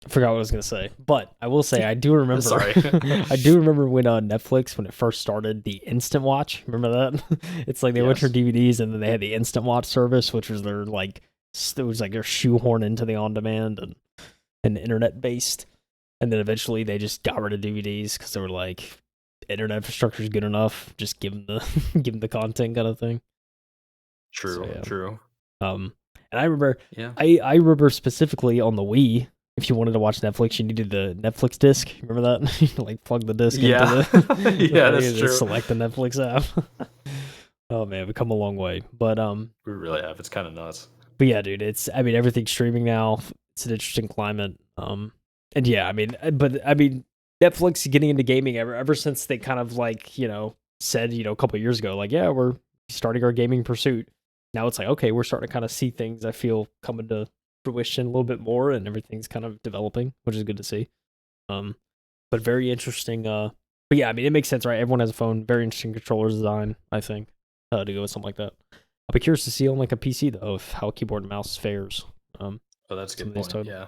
I forgot what I was gonna say, but I will say I do remember. Sorry. I do remember when Netflix, when it first started, the Instant Watch. Remember that? It's like they went for Yes. DVDs, and then they had the Instant Watch service, which was their like it was like their shoehorn into the on demand and internet based. And then eventually they just got rid of DVDs because they were like, internet infrastructure is good enough. Just give them the give them the content kind of thing. So True, yeah. true. And I remember, Yeah. I remember specifically on the Wii, if you wanted to watch Netflix, you needed the Netflix disc. Remember that? You like plug the disc into Yeah. the Yeah, thing that's and just true. select the Netflix app. Oh man, we've come a long way. We really have, it's kinda nuts. But yeah, dude, I mean everything's streaming now. It's an interesting climate. And yeah, I mean, but I mean, Netflix getting into gaming ever since they kind of like said a couple of years ago, like yeah, we're starting our gaming pursuit. Now it's like okay, we're starting to kind of see things. I feel coming to fruition a little bit more, and everything's kind of developing, which is good to see. Um, but very interesting. But yeah, I mean, it makes sense, right? Everyone has a phone. Very interesting controller design, I think, to go with something like that. I'll be curious to see on like a PC though, if how keyboard and mouse fares. Oh, that's a Some good of these point, titles. yeah.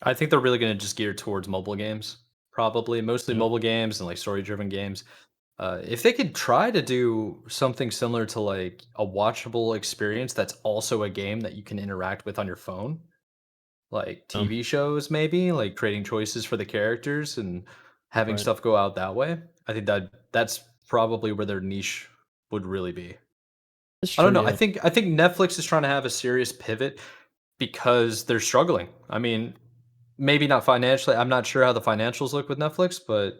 I think they're really gonna just gear towards mobile games, probably, mostly Yeah. mobile games and, like, story-driven games. If they could try to do something similar to like a watchable experience that's also a game that you can interact with on your phone, like Um, TV shows, maybe like creating choices for the characters and having right. stuff go out that way. I think that's probably where their niche would really be. That's I don't true. know. Yeah. I think Netflix is trying to have a serious pivot because they're struggling. I mean, maybe not financially. I'm not sure how the financials look with Netflix, but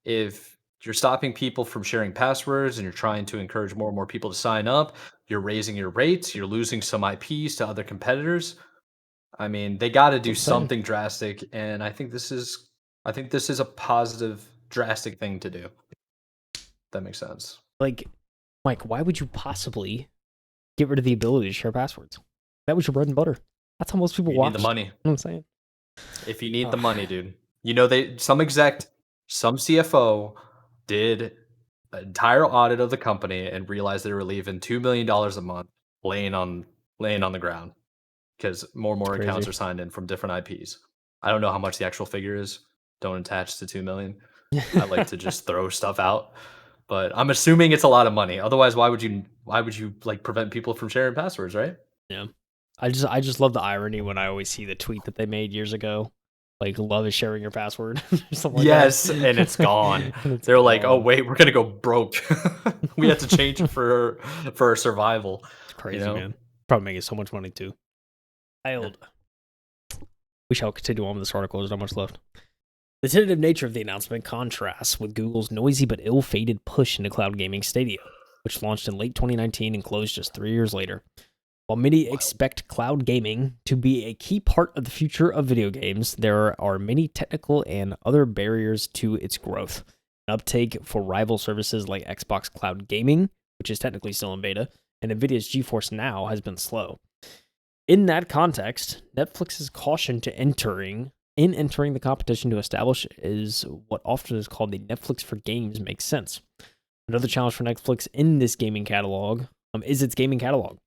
if you're stopping people from sharing passwords and you're trying to encourage more and more people to sign up, you're raising your rates, you're losing some IPs to other competitors. I mean, they got to That's what do I'm saying. something drastic, and I think this is a positive, drastic thing to do. That makes sense. Like, Mike, why would you possibly get rid of the ability to share passwords? That was your bread and butter. That's how most people You need the watched. money. You know what I'm saying? If you need the Oh, money, dude. You know some CFO did an entire audit of the company and realized they were leaving $2 million a month laying on laying on the ground because more and it's more accounts crazy. are signed in from different IPs. I don't know how much the actual figure is. Don't attach to 2 million. I like to just throw stuff out, but I'm assuming it's a lot of money. Otherwise, why would you like prevent people from sharing passwords, right? Yeah. I just love the irony when I always see the tweet that they made years ago. Like love is sharing your password or something like that. Yes, and it's gone. And it's They're like, "Oh, gone. wait, we're gonna go broke. We have to change it for our survival," It's you crazy, know? man. Probably making so much money too. Yeah. Wild. We shall continue on with this article. There's not much left. The tentative nature of the announcement contrasts with Google's noisy but ill-fated push into cloud gaming Stadia, which launched in late 2019 and closed just 3 years later. While many Wild. expect cloud gaming to be a key part of the future of video games, there are many technical and other barriers to its growth. An uptake for rival services like Xbox Cloud Gaming, which is technically still in beta, and Nvidia's GeForce Now has been slow. In that context, Netflix's caution to entering the competition to establish is what often is called the Netflix for games makes sense. Another challenge for Netflix in this gaming catalog is its gaming catalog.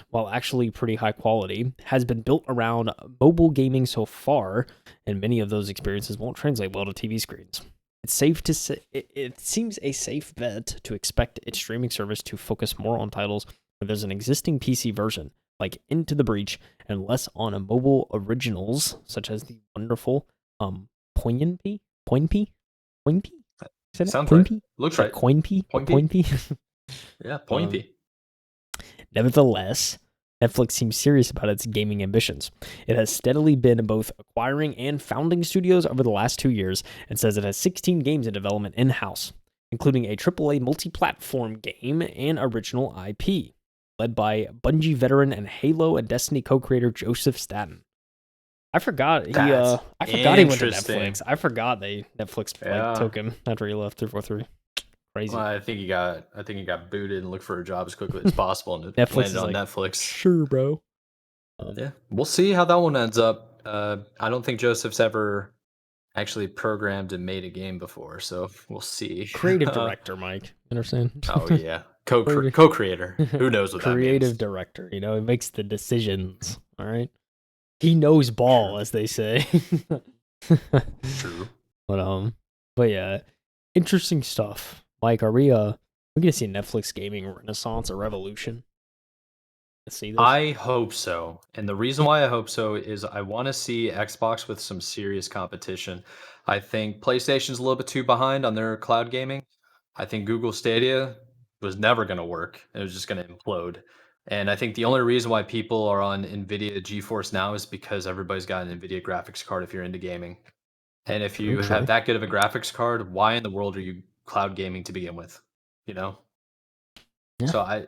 While actually pretty high quality, has been built around mobile gaming so far, and many of those experiences won't translate well to TV screens. It's safe to say it seems a safe bet to expect its streaming service to focus more on titles where there's an existing PC version, like Into the Breach, and less on a mobile originals such as the wonderful Poignanty, Poinpy, Poinpy. Say that Sounds right. Poinpy, Looks like right. Coinpy or Point P? Poinpy. Yeah, point um, P. Nevertheless, Netflix seems serious about its gaming ambitions. It has steadily been both acquiring and founding studios over the last 2 years and says it has 16 games in development in house, including a AAA multi platform game and original IP, led by Bungie veteran and Halo and Destiny co creator Joseph Staten. That's I forgot he went to interesting. Netflix. I forgot they Netflix like Yeah. took him after he left 343. Well, Crazy. I think he got booted and looked for a job as quickly as possible, and it Netflix landed is on like, Netflix. sure, bro. Yeah, we'll see how that one ends up. I don't think Joseph's ever actually programmed and made a game before, so we'll see. Creative director, Mike. Understand? Oh yeah, Creative, co-creator. Who knows what that creative means? director. You know, he makes the decisions. All right. He knows True, ball, as they say. true. but but yeah, interesting stuff. Mike, are we gonna see Netflix gaming renaissance or revolution? Let's see this. I hope so, and the reason why I hope so is I want to see Xbox with some serious competition. I think PlayStation's a little bit too behind on their cloud gaming. I think Google Stadia was never going to work. It was just going to implode. And I think the only reason why people are on Nvidia GeForce now is because everybody's got an Nvidia graphics card if you're into gaming. And if True, you have true. that good of a graphics card, why in the world are you cloud gaming to begin with? You know? Yeah, So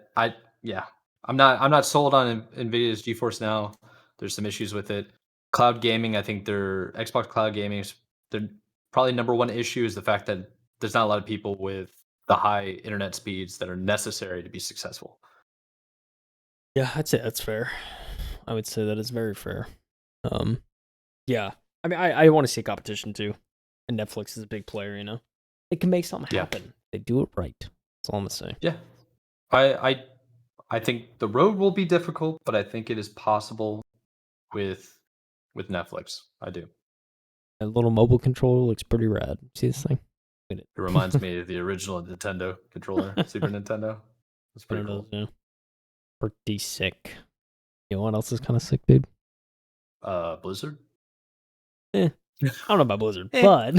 yeah, I'm not sold on Nvidia's GeForce Now. There's some issues with it. Cloud gaming, I think their Xbox Cloud Gaming is their probably number one issue is the fact that there's not a lot of people with the high internet speeds that are necessary to be successful. yeah. I'd say that's fair. I would say that is very fair. Um, yeah. I mean, I want to see competition too, and Netflix is a big player. You know, they can make something Yeah, happen. They do it right. That's all I'm gonna say. yeah. I I I think the road will be difficult, but I think it is possible with with Netflix. I do. That little mobile controller looks pretty rad. See this thing? It It reminds me of the original Nintendo controller, Super Nintendo. It's pretty kind of does, cool. yeah. Pretty sick. You know what else is kind of sick, dude? Blizzard? Eh, I don't know about Blizzard, Eh.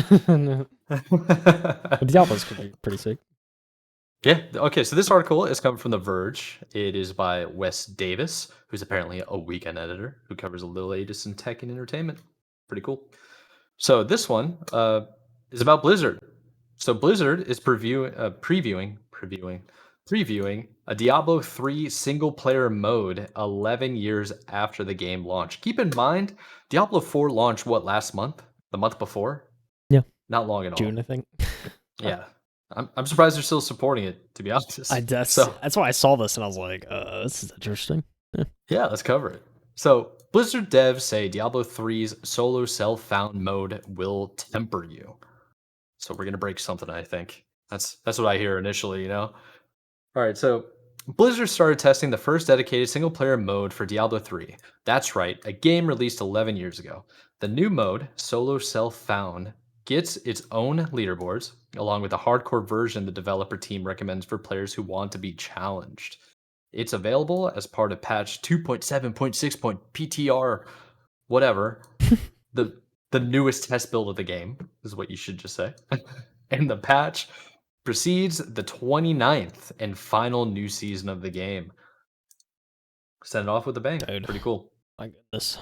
but Diablo's could be pretty sick. Yeah. Okay. So this article is coming from The Verge. It is by Wes Davis, who's apparently a weekend editor who covers a little latest in tech and entertainment. Pretty cool. So this one is about Blizzard. So Blizzard is previewing a Diablo 3 single player mode 11 years after the game launched. Keep in mind, Diablo 4 launched what, last month? The month before? Yeah, Not long at June, all. I think. Yeah. I'm surprised they're still supporting it, to be honest. So That's why I saw this and I was like, this is interesting. Yeah. yeah, let's cover it. So, Blizzard devs say Diablo 3's solo self-found mode will temper you. So we're gonna break something, I think. That's what I hear initially, you know? Alright, so Blizzard started testing the first dedicated single-player mode for Diablo 3. That's right, a game released 11 years ago. The new mode, Solo Self-Found, gets its own leaderboards, along with a hardcore version the developer team recommends for players who want to be challenged. It's available as part of patch 2.7.6.ptr, whatever. The the newest test build of the game is what you should just say. And the patch precedes the 29th and final new season of the game. Send it off with a bang. Dude, Pretty cool. my goodness.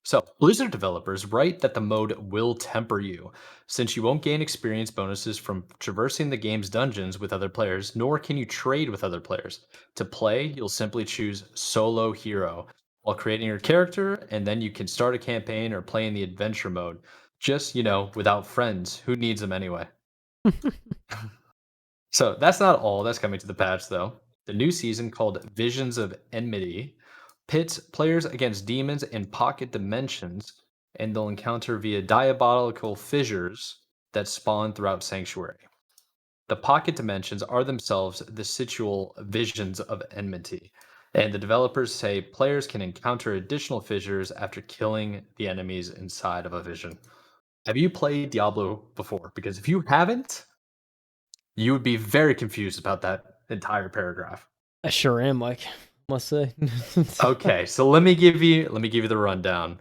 So, Blizzard developers write that the mode will temper you, since you won't gain experience bonuses from traversing the game's dungeons with other players, nor can you trade with other players. To play, you'll simply choose solo hero while creating your character, and then you can start a campaign or play in the adventure mode. Just, without friends. Who needs them anyway? So that's not all that's coming to the patch, though. The new season, called Visions of Enmity, pits players against demons in pocket dimensions, and they'll encounter via diabolical fissures that spawn throughout Sanctuary. The pocket dimensions are themselves the situal visions of enmity, and the developers say players can encounter additional fissures after killing the enemies inside of a vision. Have you played Diablo before? Because if you haven't, you would be very confused about that entire paragraph. I sure am, Mike. Must say. Okay, so let me give you the rundown.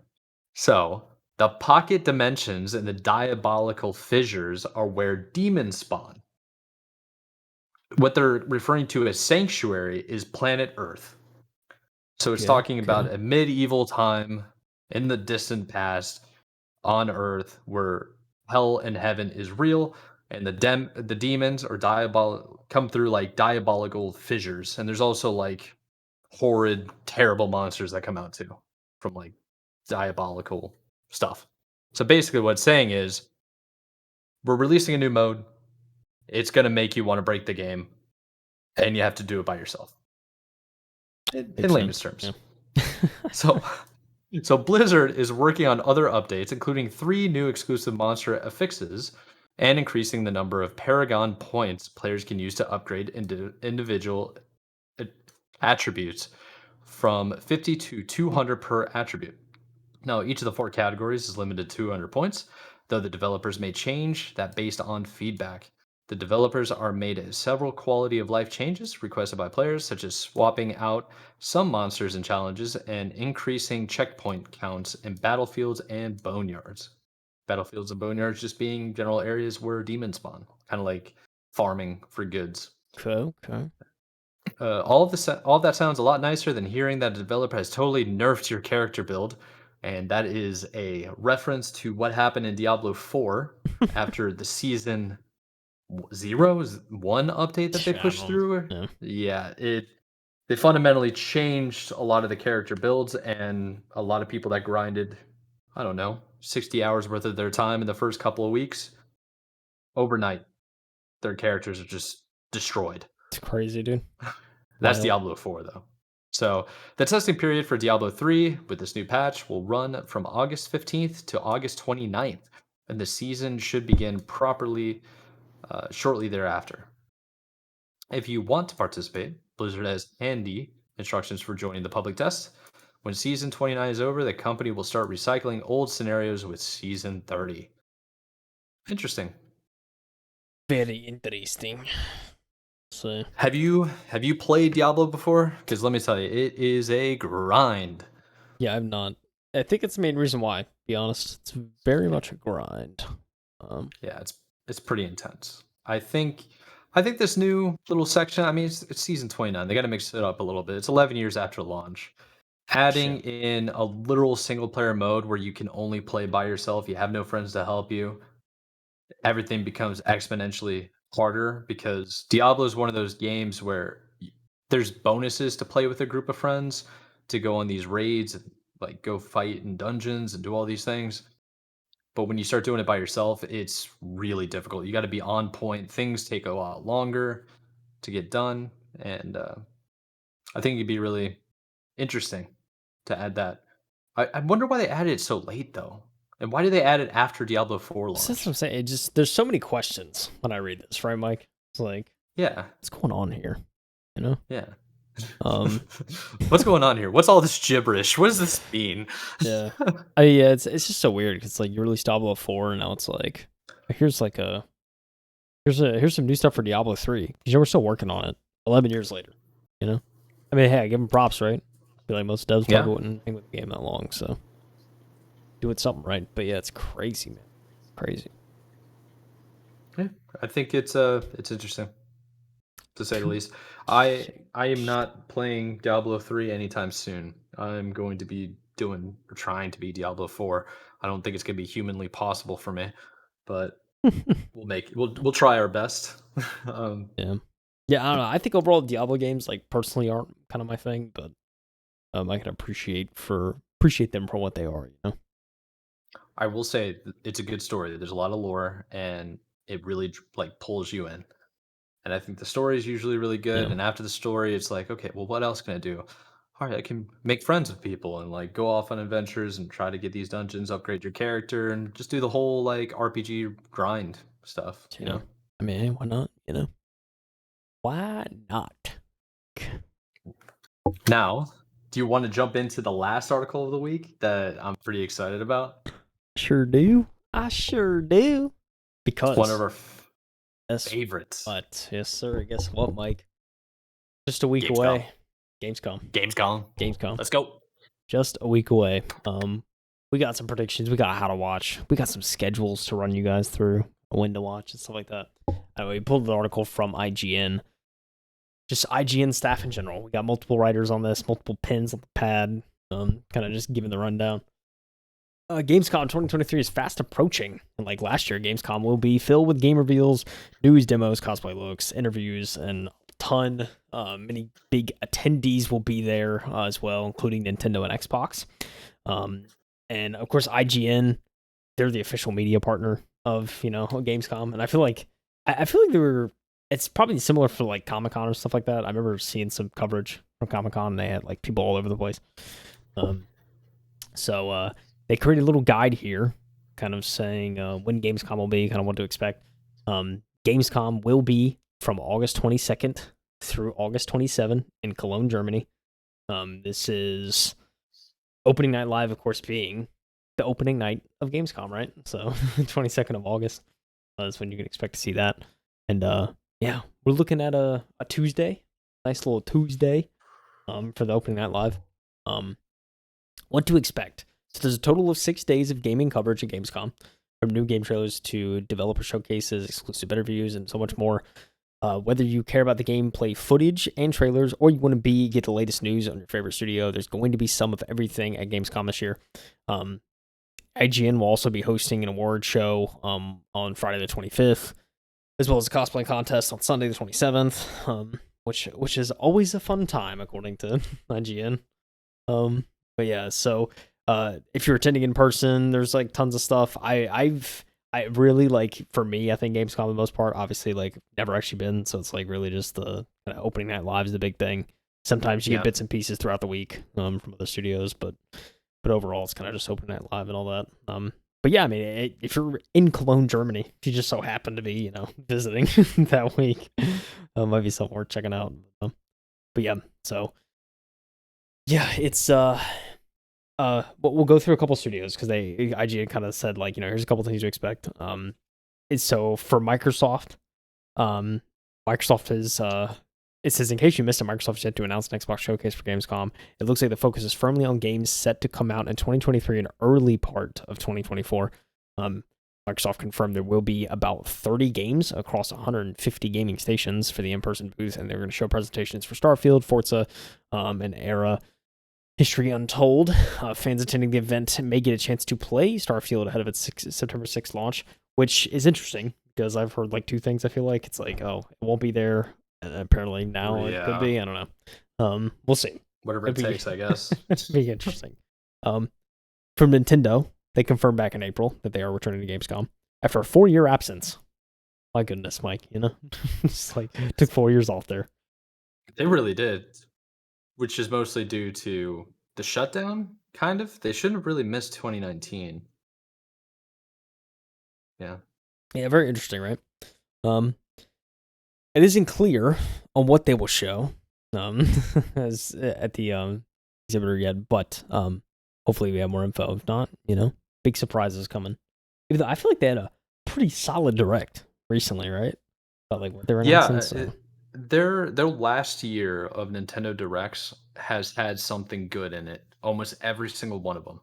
So, the pocket dimensions and the diabolical fissures are where demons spawn. What they're referring to as sanctuary is planet Earth. So it's Okay, talking okay. about a medieval time in the distant past on Earth where hell and heaven is real, and the demons or come through like diabolical fissures, and there's also like horrid, terrible monsters that come out too from like diabolical stuff. So basically, what it's saying is we're releasing a new mode. It's gonna make you want to break the game, and you have to do it by yourself. In Makes layman's sense. terms. Yeah. So So Blizzard is working on other updates, including 3 new exclusive monster affixes and increasing the number of Paragon points players can use to upgrade individual a- attributes from 50 to 200 per attribute. Now, each of the 4 categories is limited to 200 points, though the developers may change that based on feedback. The developers are made several quality of life changes requested by players, such as swapping out some monsters and challenges and increasing checkpoint counts in battlefields and boneyards. Battlefields and boneyards just being general areas where demons spawn, kind of like farming for goods. Okay, okay. All of that sounds a lot nicer than hearing that a developer has totally nerfed your character build, and that is a reference to what happened in Diablo 4 after the season zero is one update that they I pushed don't through. know. Yeah, they fundamentally changed a lot of the character builds, and a lot of people that grinded, I don't know, 60 hours worth of their time in the first couple of weeks, overnight, their characters are just destroyed. It's crazy, dude. That's Wild. Diablo 4, though. So the testing period for Diablo 3 with this new patch will run from August 15th to August 29th, and the season should begin properly shortly thereafter. If you want to participate, Blizzard has handy instructions for joining the public test. When season 29 is over, the company will start recycling old scenarios with season 30. Interesting. Very interesting. So Have you played Diablo before? Because let me tell you, it is a grind. yeah, I'm not. I think it's the main reason why. To be honest, it's very much a grind. Um, Yeah, it's pretty intense. I think this new little section. I mean, it's season 29. They got to mix it up a little bit. It's 11 years after launch. Adding shit. in a literal single player mode where you can only play by yourself, you have no friends to help you, everything becomes exponentially harder because Diablo is one of those games where there's bonuses to play with a group of friends, to go on these raids and like go fight in dungeons and do all these things. But when you start doing it by yourself, it's really difficult. You got to be on point. Things take a lot longer to get done, and I think it'd be really interesting to add that. I wonder why they added it so late though, and why did they add it after Diablo 4 So that's what I'm launch? saying. It just there's so many questions when I read this, right, Mike? It's like, Yeah, what's going on here? You know? yeah. Um, What's going on here? What's all this gibberish? What does this mean? yeah. Yeah, it's just so weird because like you released Diablo 4 and now it's like here's like a here's some new stuff for Diablo 3. You know, we're still working on it 11 years later, you know? I mean, hey, I give them props, right? I feel like most devs Yeah, probably wouldn't hang with the game that long, so doing something right. But yeah, it's crazy, man. Crazy. yeah. I think it's interesting to say the least. I Shake, I am shake. not playing Diablo 3 anytime soon. I'm going to be doing or trying to be Diablo 4. I don't think it's going to be humanly possible for me, but we'll try our best. um, Yeah. Yeah, I don't know. I think overall Diablo games like personally aren't kind of my thing, but I can appreciate them for what they are, you know. I will say it's a good story. There's a lot of lore, and it really like pulls you in. And I think the story is usually really good. Yeah. And after the story, it's like, okay, well, what else can I do? All right, I can make friends with people and like go off on adventures and try to get these dungeons, upgrade your character, and just do the whole like RPG grind stuff. You Yeah. know. I mean, hey, why not? You know. Why not? Now, do you want to jump into the last article of the week that I'm pretty excited about? Sure do. I sure do. It's one of Because our guess favorites. what? Yes, sir. Guess what, Mike? Just a week Gamescom. away. Gamescom. Gamescom. Gamescom. Let's go. Just a week away. We got some predictions. We got how to watch. We got some schedules to run you guys through, when to watch and stuff like that. Anyway, we pulled the article from IGN. Just IGN staff in general. We got multiple writers on this, multiple pins on the pad. Kind of just giving the rundown. Gamescom 2023 is fast approaching, and like last year, Gamescom will be filled with game reveals, news, demos, cosplay looks, interviews, and a ton. Many big attendees will be there as well, including Nintendo and Xbox. Um, and of course, IGN, they're the official media partner of Gamescom, and I feel like they were. It's probably similar for like Comic Con or stuff like that. I remember seeing some coverage from Comic Con, and they had like people all over the place. Um, so they created a little guide here, kind of saying when Gamescom will be, kind of what to expect. Gamescom will be from August 22nd through August 27th in Cologne, Germany. This is opening night live, of course, being the opening night of Gamescom, right? So 22nd of August is when you can expect to see that. And yeah, we're looking at a Tuesday, nice little Tuesday for the opening night live. What to expect? So there's a total of 6 days of gaming coverage at Gamescom, from new game trailers to developer showcases, exclusive interviews, and so much more. Whether you care about the gameplay footage and trailers, or you want to get the latest news on your favorite studio, there's going to be some of everything at Gamescom this year. IGN will also be hosting an award show on Friday the 25th, as well as a cosplay contest on Sunday the 27th, which is always a fun time according to IGN. But yeah, so if you're attending in person, there's like tons of stuff. I really like, for me, I think Gamescom for the most part, obviously like never actually been, so it's like really just the kind of opening night live is the big thing. Sometimes you get Yeah. bits and pieces throughout the week from other studios, but overall it's kind of just opening night live and all that. But yeah, I mean, if you're in Cologne, Germany, if you just so happen to be visiting that week, might be something worth checking out. But yeah, so yeah, it's we'll go through a couple studios because IGN kind of said like here's a couple things to expect. It's so for Microsoft. Um, Microsoft is it says, in case you missed it, Microsoft is yet to announce an Xbox showcase for Gamescom. It looks like the focus is firmly on games set to come out in 2023 and early part of 2024. Microsoft confirmed there will be about 30 games across 150 gaming stations for the in-person booth, and they're going to show presentations for Starfield, Forza, and Era. History Untold. Fans attending the event may get a chance to play Starfield ahead of its September 6th launch, which is interesting because I've heard like two things. I feel like it's like, oh, it won't be there. And apparently now it could Yeah. be. I don't know. We'll see. Whatever it It'd be takes, I guess. it'd be interesting. From Nintendo, they confirmed back in April that they are returning to Gamescom after a 4-year absence. My goodness, Mike, you know, it's like took 4 years off there. They really did, which is mostly due to the shutdown, kind of. They shouldn't have really missed 2019. Yeah. Yeah, very interesting, right? Um, it isn't clear on what they will show, as at the exhibitor yet, but hopefully we have more info. If not, you know, big surprises coming. Even though I feel like they had a pretty solid direct recently, right? About like what they're announcing. Yeah, So their last year of Nintendo Directs has had something good in it. Almost every single one of them.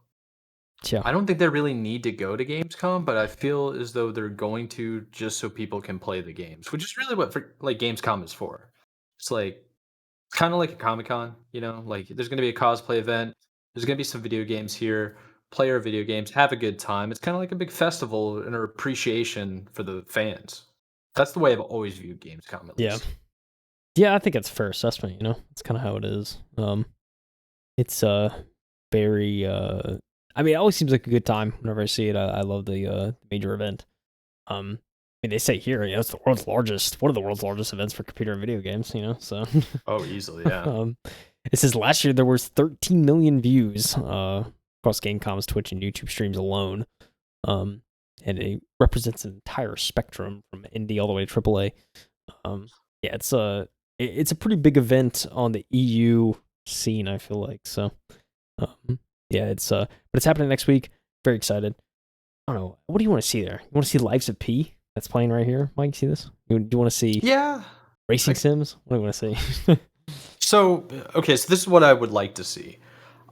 yeah, I don't think they really need to go to Gamescom, but I feel as though they're going to just so people can play the games, which is really what like Gamescom is for. It's like kind of like a Comic Con, you know. Like there's going to be a cosplay event. There's going to be some video games here. Play our video games, have a good time. It's kind of like a big festival and an appreciation for the fans. That's the way I've always viewed Gamescom, at yeah, least. yeah. I think it's a fair assessment. You know, it's kind of how it is. It's very I mean, it always seems like a good time whenever I see it. I love the major event. I mean, they say here, you know, it's the world's largest, one of the world's largest events for computer and video games. You know, so Oh, easily, yeah. it says last year there was 13 million views across Gamecom's Twitch and YouTube streams alone. And it represents an entire spectrum from indie all the way to AAA. Yeah, it's a pretty big event on the EU scene, I feel like. So, yeah, but it's happening next week. Very excited. I don't know. What do you want to see there? You want to see Lives of P that's playing right here? Mike, see this? Do you want to see Yeah. racing I- sims? What do you want to see? So, okay, so this is what I would like to see.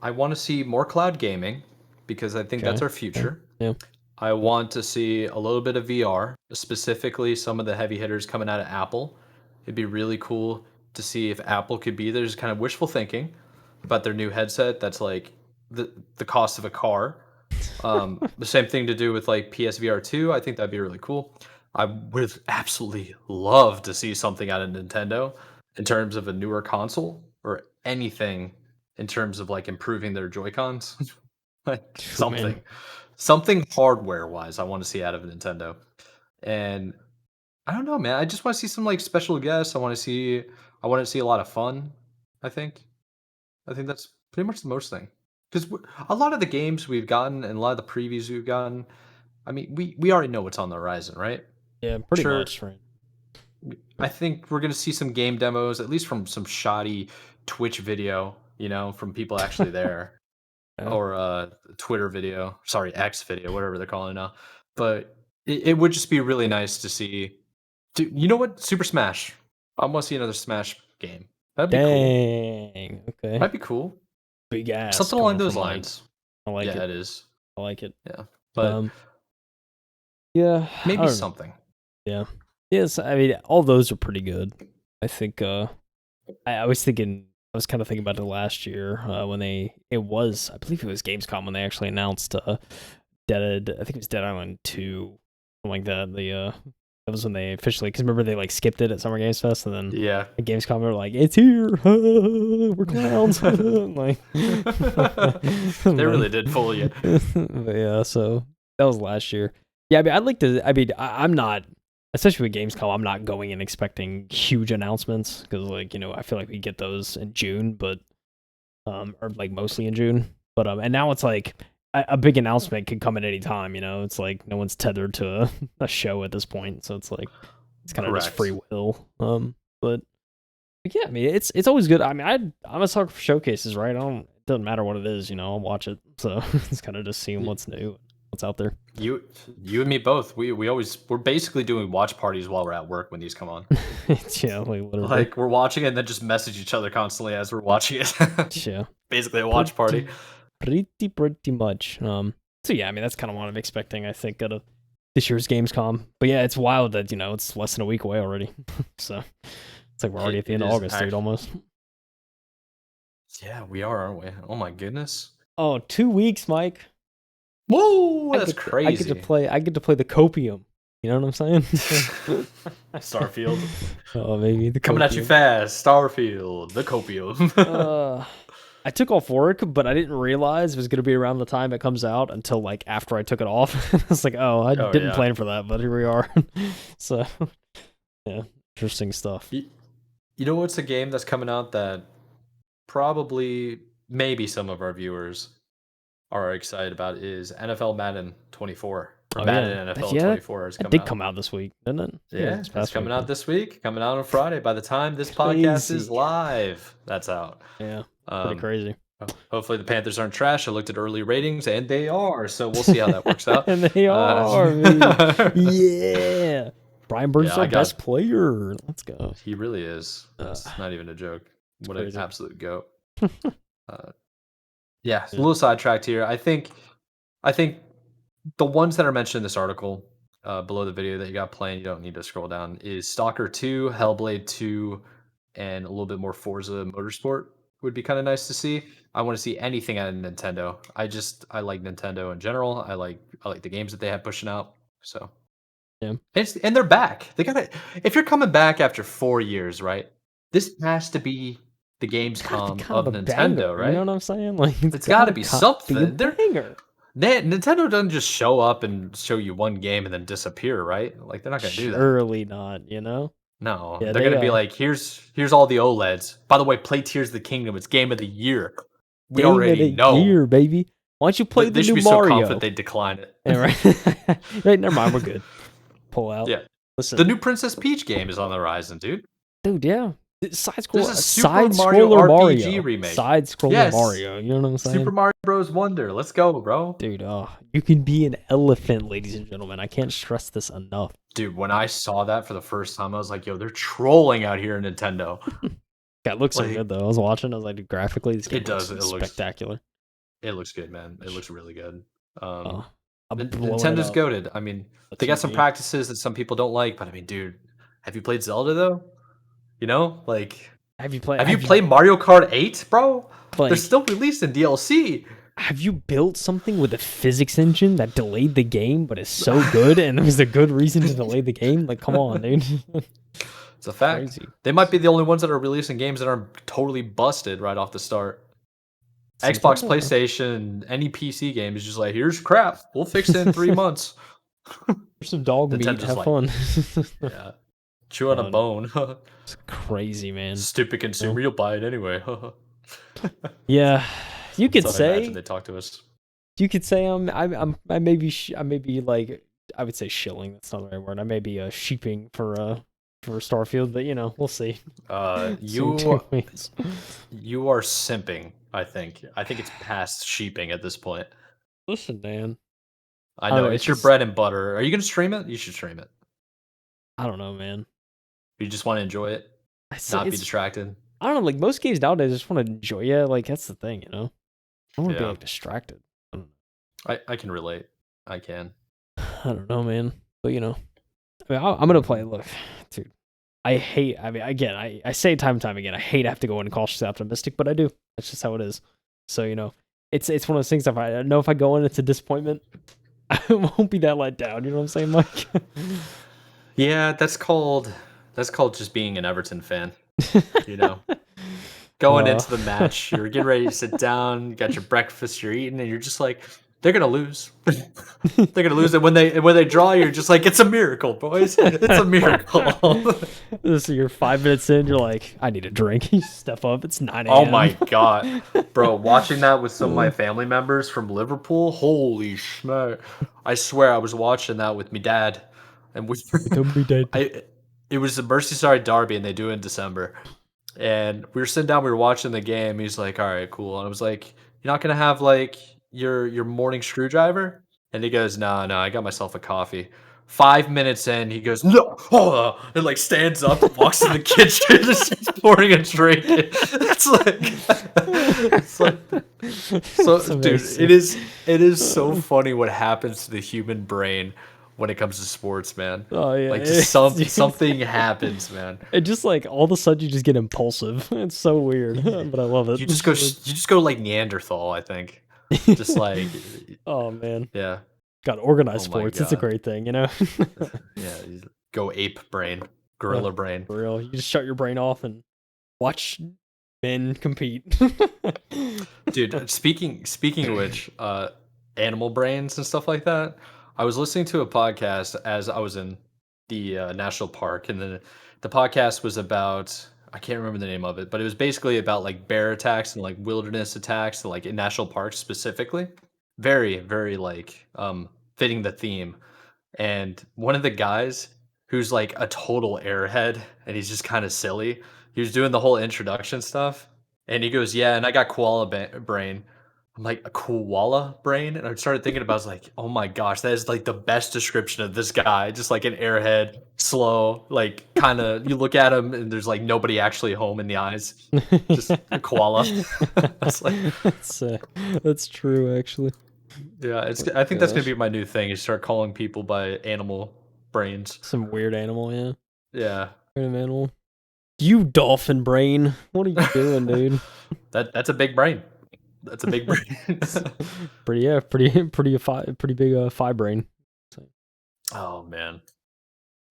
I want to see more cloud gaming because I think that's Okay. our future. Yeah. I want to see a little bit of VR, specifically some of the heavy hitters coming out of Apple. It'd be really cool to see if Apple could be there. Just kind of wishful thinking about their new headset that's like the cost of a car. The same thing to do with like PSVR 2. I think that'd be really cool. I would absolutely love to see something out of Nintendo in terms of a newer console or anything in terms of like improving their Joy-Cons. Like Ooh, man. something hardware wise I want to see out of Nintendo. And I don't know, man. I just want to see some like special guests. I want to see a lot of fun, I think. I think that's pretty much the most thing. Because a lot of the games we've gotten and a lot of the previews we've gotten, I mean, we already know what's on the horizon, right? Yeah, pretty Sure, much, right. I think we're gonna see some game demos, at least from some shoddy Twitch video, you know, from people actually there, Yeah. or Twitter video, sorry, X video, whatever they're calling it now. But it would just be really nice to see. Dude, you know what? Super Smash. I want to see another Smash game. That'd be cool. Dang. Okay. That'd be cool. Big ass Something along coming those from Mike. lines. I like Yeah, it. it is. I like it. Yeah, but Um, yeah, I maybe don't know. something. Yeah. Yes, I mean, all those are pretty good. I think, I was thinking, I was kind of thinking about it last year, when I believe it was Gamescom when they actually announced, I think it was Dead Island 2, something like that. That was when they officially, because remember they like skipped it at Summer Games Fest, and then Yeah. at Gamescom they were like, "It's here, we're clowns." Like, They really did fool you. But yeah, so that was last year. Yeah, I mean, I'd like to. I mean, I'm not, especially with Gamescom, I'm not going and expecting huge announcements because, like, you know, I feel like we get those in June, but or like mostly in June. But and now it's like a big announcement could come at any time. You know, it's like no one's tethered to a show at this point, so it's like it's kind of just free Correct. will. But yeah, I mean, it's always good. I mean, I'm a sucker for showcases, right? It doesn't matter what it is, you know, I'll watch it. So it's kind of just seeing what's new. what's out there. You and me both. We're basically doing watch parties while we're at work when these come on. Yeah, like literally. Like we're watching it and then just message each other constantly as we're watching it. Yeah, Basically a watch party. pretty much. So yeah, I mean that's kind of what I'm expecting. I think out of this year's Gamescom. But yeah, it's wild that it's less than a week away already. So it's like we're already at the end of August, dude, almost. Yeah, we are, aren't we? Oh my goodness. Oh, 2 weeks, Mike. Whoa, that's crazy. I get to play the copium. You know what I'm saying? Starfield. Oh, maybe the coming at you fast. Starfield, the copium. I took off work, but I didn't realize it was going to be around the time it comes out until like after I took it off. I was like, oh, I didn't plan for that, but here we are. So, yeah, interesting stuff. You know what's a game that's coming out that probably maybe some of our viewers are excited about is NFL Madden 24. Or Madden NFL 24 is coming out. It did come out this week, didn't it? Yeah, it's coming out this week. Coming out on Friday. By the time this podcast is live, that's out. Yeah, pretty crazy. Hopefully the Panthers aren't trash. I looked at early ratings, and they are. So we'll see how that works out. And they are. Yeah. Brian Burns is our best player. Let's go. He really is. That's not even a joke. What an absolute goat. Yeah, a little sidetracked here. I think the ones that are mentioned in this article below the video that you got playing, you don't need to scroll down, is Stalker 2, Hellblade 2, and a little bit more Forza Motorsport would be kind of nice to see. I want to see anything out of Nintendo. I like Nintendo in general. I like the games that they have pushing out. So yeah, and they're back. They gotta. If you're coming back after 4 years, right? This has to be the Gamescom of Nintendo, banger, right? You know what I'm saying? Like it's got to be something. Banger. Nintendo doesn't just show up and show you one game and then disappear, right? Like they're not gonna do that. Surely not. You know. No, they're gonna be like, here's all the OLEDs. By the way, play Tears of the Kingdom. It's game of the year. We already know, year, baby. Why don't you play the new Mario? They should be so confident they decline it. Yeah, right. Right. Never mind. We're good. Pull out. Yeah. Listen, the new Princess Peach game is on the horizon, dude. Dude, yeah. Side-scroller Mario RPG remake. Side-scroller Mario. You know what I'm saying? Super Mario Bros. Wonder. Let's go, bro. Dude, you can be an elephant, ladies and gentlemen. I can't stress this enough. Dude, when I saw that for the first time, I was like, yo, they're trolling out here in Nintendo. Yeah, it looks so good, though. I was watching. I was like, dude, graphically, this game looks spectacular. It looks good, man. It looks really good. Nintendo's goated. I mean, they got some practices that some people don't like, but I mean, dude, have you played Zelda, though? You know, like, have you played Mario Kart 8, bro? Like, they're still releasing DLC. Have you built something with a physics engine that delayed the game, but is so good, and there was a good reason to delay the game? Like, come on, dude. It's a fact. Crazy. They might be the only ones that are releasing games that are totally busted right off the start. Xbox, PlayStation, any PC game is just like, here's crap. We'll fix it in 3 months. Here's some dog meat. Have fun. Yeah. Chew on a bone. It's crazy, man. Stupid consumer, you'll buy it anyway. Yeah, you could say they talk to us. You could say I may be like, I would say shilling. That's not the right word. I may be sheeping for Starfield, but we'll see. You are simping. I think it's past sheeping at this point. Listen, man. I know it's your bread and butter. Are you gonna stream it? You should stream it. I don't know, man. You just want to enjoy it, not be distracted. I don't know. Like most games nowadays, I just want to enjoy it. Like that's the thing, I don't want to be like distracted. I can relate. I can. I don't know, man. But I mean, I'm gonna play. Look, dude. I mean, again, I say time and time again, I hate to have to go in cautiously optimistic, but I do. That's just how it is. So it's one of those things. If I know if I go in, it's a disappointment. I won't be that let down. You know what I'm saying, Mike? Yeah, that's called just being an Everton fan. Going into the match, you're getting ready to sit down, you got your breakfast, you're eating, and you're just like, they're gonna lose. They're gonna lose. And when they draw, you're just like, it's a miracle, boys. It's a miracle. So you're 5 minutes in, you're like, I need a drink. You step up, it's 9 a.m. Oh my god, bro! Watching that with some of my family members from Liverpool, holy schmuck! I swear I was watching that with my dad, and it was the Merseyside derby, and they do it in December. And we were sitting down, we were watching the game. He's like, all right, cool. And I was like, you're not gonna have like your morning screwdriver? And he goes, "No, no, I got myself a coffee." 5 minutes in, he goes, "No," and, like, stands up, walks to the kitchen, and starts pouring a drink. It's like it's like It's so dude, amazing. it is so funny what happens to the human brain when it comes to sports, man. Oh yeah, Like, it just is, dude. something happens, man. It just like all of a sudden you just get impulsive. It's so weird, but I love it. You just go like Neanderthal, I think. Just like Oh man, yeah. got organized Oh my sports. It's a god. great thing, you know. Yeah, you go ape brain, Yeah, gorilla brain. for real. You just shut your brain off and watch men compete. Dude, speaking of which, animal brains and stuff like that. I was listening to a podcast as I was in the national park, and the podcast was about I can't remember the name of it, but it was basically about like bear attacks and like wilderness attacks, like in national parks specifically. Very, very like fitting the theme. And one of the guys who's like a total airhead and he's just kind of silly, he was doing the whole introduction stuff. And he goes, "Yeah, and I got koala brain." I'm like, "A koala brain?" And I started thinking about, I was like, "Oh my gosh, that is like the best description of this guy. Just like an airhead, slow, like kind of, you look at him and there's like nobody actually home in the eyes. Just a koala." It's like, that's that's true actually. yeah, Oh I think that's gonna gosh, be my new thing is start calling people by animal brains. some weird animal, yeah. Yeah. Random animal. You dolphin brain. What are you doing, dude? That's a big brain. That's a big brain. It's pretty, yeah, pretty big fi brain. So, Oh, man.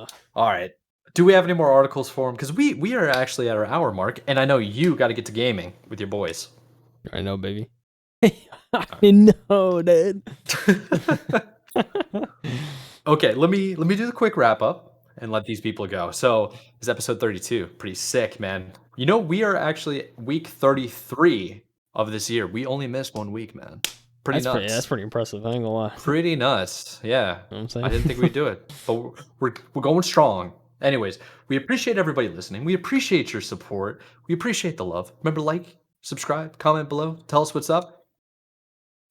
uh, Alright. Do we have any more articles for him? Because we are actually at our hour mark, and I know you gotta get to gaming with your boys. I know, baby. I know, dude. Okay, let me do the quick wrap up and let these people go. So, this is episode 32. Pretty sick, man. You know, we are actually week 33 of this year. We only missed 1 week, man. Pretty That's nuts. pretty impressive. I ain't gonna lie. You Pretty nuts. Yeah. know what I'm I saying? didn't think we'd do it, but we're going strong. Anyways, we appreciate everybody listening. We appreciate your support. We appreciate the love. Remember, like, subscribe, comment below, tell us what's up.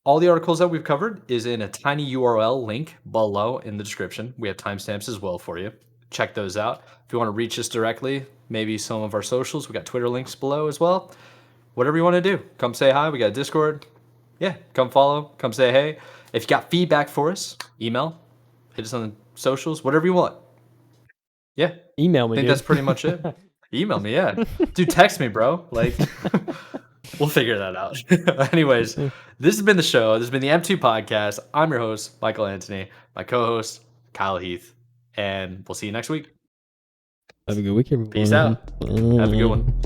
All the articles that we've covered is in a tiny URL link below in the description. We have timestamps as well for you. Check those out. If you want to reach us directly, maybe some of our socials, we got Twitter links below as well. Whatever you want to do, come say hi. We got a Discord. Yeah, come follow, come say hey. If you got feedback for us, email, hit us on the socials, whatever you want. Yeah, I Email me, think that's dude. pretty much it. Email me, yeah. Dude, text me, bro. Like, we'll figure that out. Anyways, this has been the show. This has been the M2 podcast. I'm your host, Michael Anthony, my co host, Kyle Heath, and we'll see you next week. Have a good week, Peace everyone. out. Have a good one.